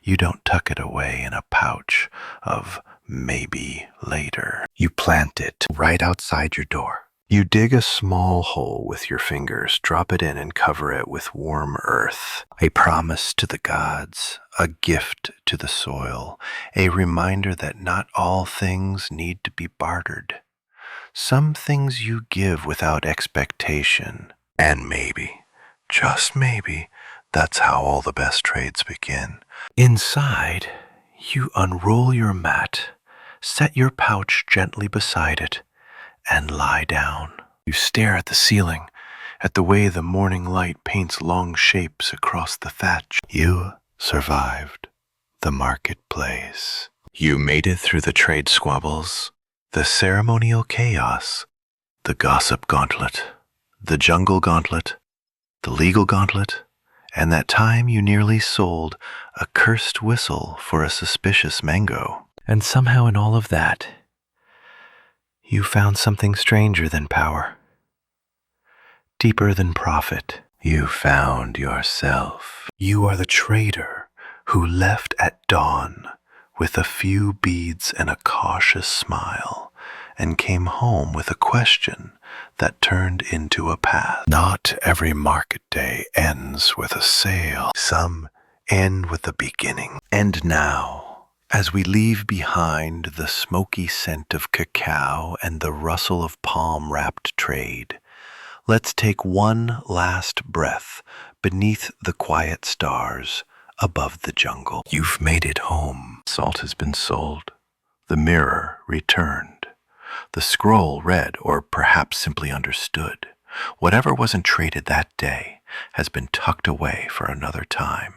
You don't tuck it away in a pouch of maybe later. You plant it right outside your door. You dig a small hole with your fingers, drop it in and cover it with warm earth. A promise to the gods, a gift to the soil, a reminder that not all things need to be bartered. Some things you give without expectation, and maybe, just maybe, that's how all the best trades begin. Inside, you unroll your mat, set your pouch gently beside it, and lie down. You stare at the ceiling, at the way the morning light paints long shapes across the thatch. You survived the marketplace. You made it through the trade squabbles, the ceremonial chaos, the gossip gauntlet, the jungle gauntlet, the legal gauntlet, and that time you nearly sold a cursed whistle for a suspicious mango. And somehow in all of that, you found something stranger than power, deeper than profit. You found yourself. You are the trader who left at dawn, with a few beads and a cautious smile, and came home with a question that turned into a path. Not every market day ends with a sale. Some end with a beginning. And now, as we leave behind the smoky scent of cacao and the rustle of palm-wrapped trade, let's take one last breath beneath the quiet stars above the jungle. You've made it home. Salt has been sold. The mirror returned. The scroll read, or perhaps simply understood. Whatever wasn't traded that day has been tucked away for another time.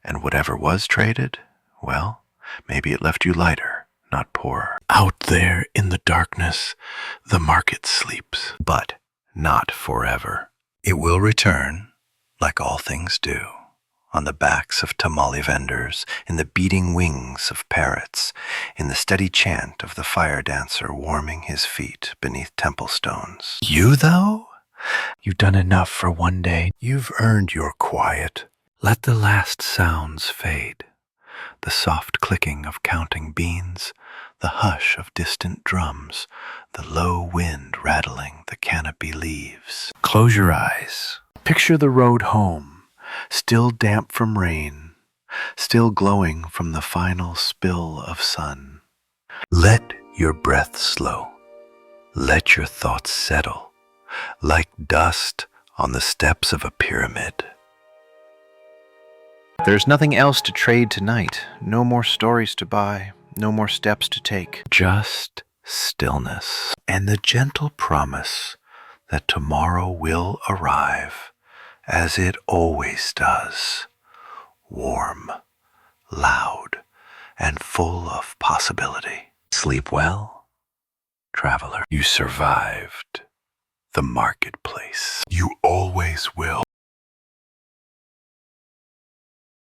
And whatever was traded, well, maybe it left you lighter, not poorer. Out there in the darkness, the market sleeps. But not forever. It will return, like all things do, on the backs of tamale vendors, in the beating wings of parrots, in the steady chant of the fire dancer warming his feet beneath temple stones. You, though? You've done enough for one day. You've earned your quiet. Let the last sounds fade. The soft clicking of counting beans, the hush of distant drums, the low wind rattling the canopy leaves. Close your eyes. Picture the road home, still damp from rain, still glowing from the final spill of sun. Let your breath slow. Let your thoughts settle, like dust on the steps of a pyramid. There's nothing else to trade tonight. No more stories to buy. No more steps to take. Just stillness and the gentle promise that tomorrow will arrive, as it always does, warm, loud, and full of possibility. Sleep well, traveler. You survived the marketplace. You always will.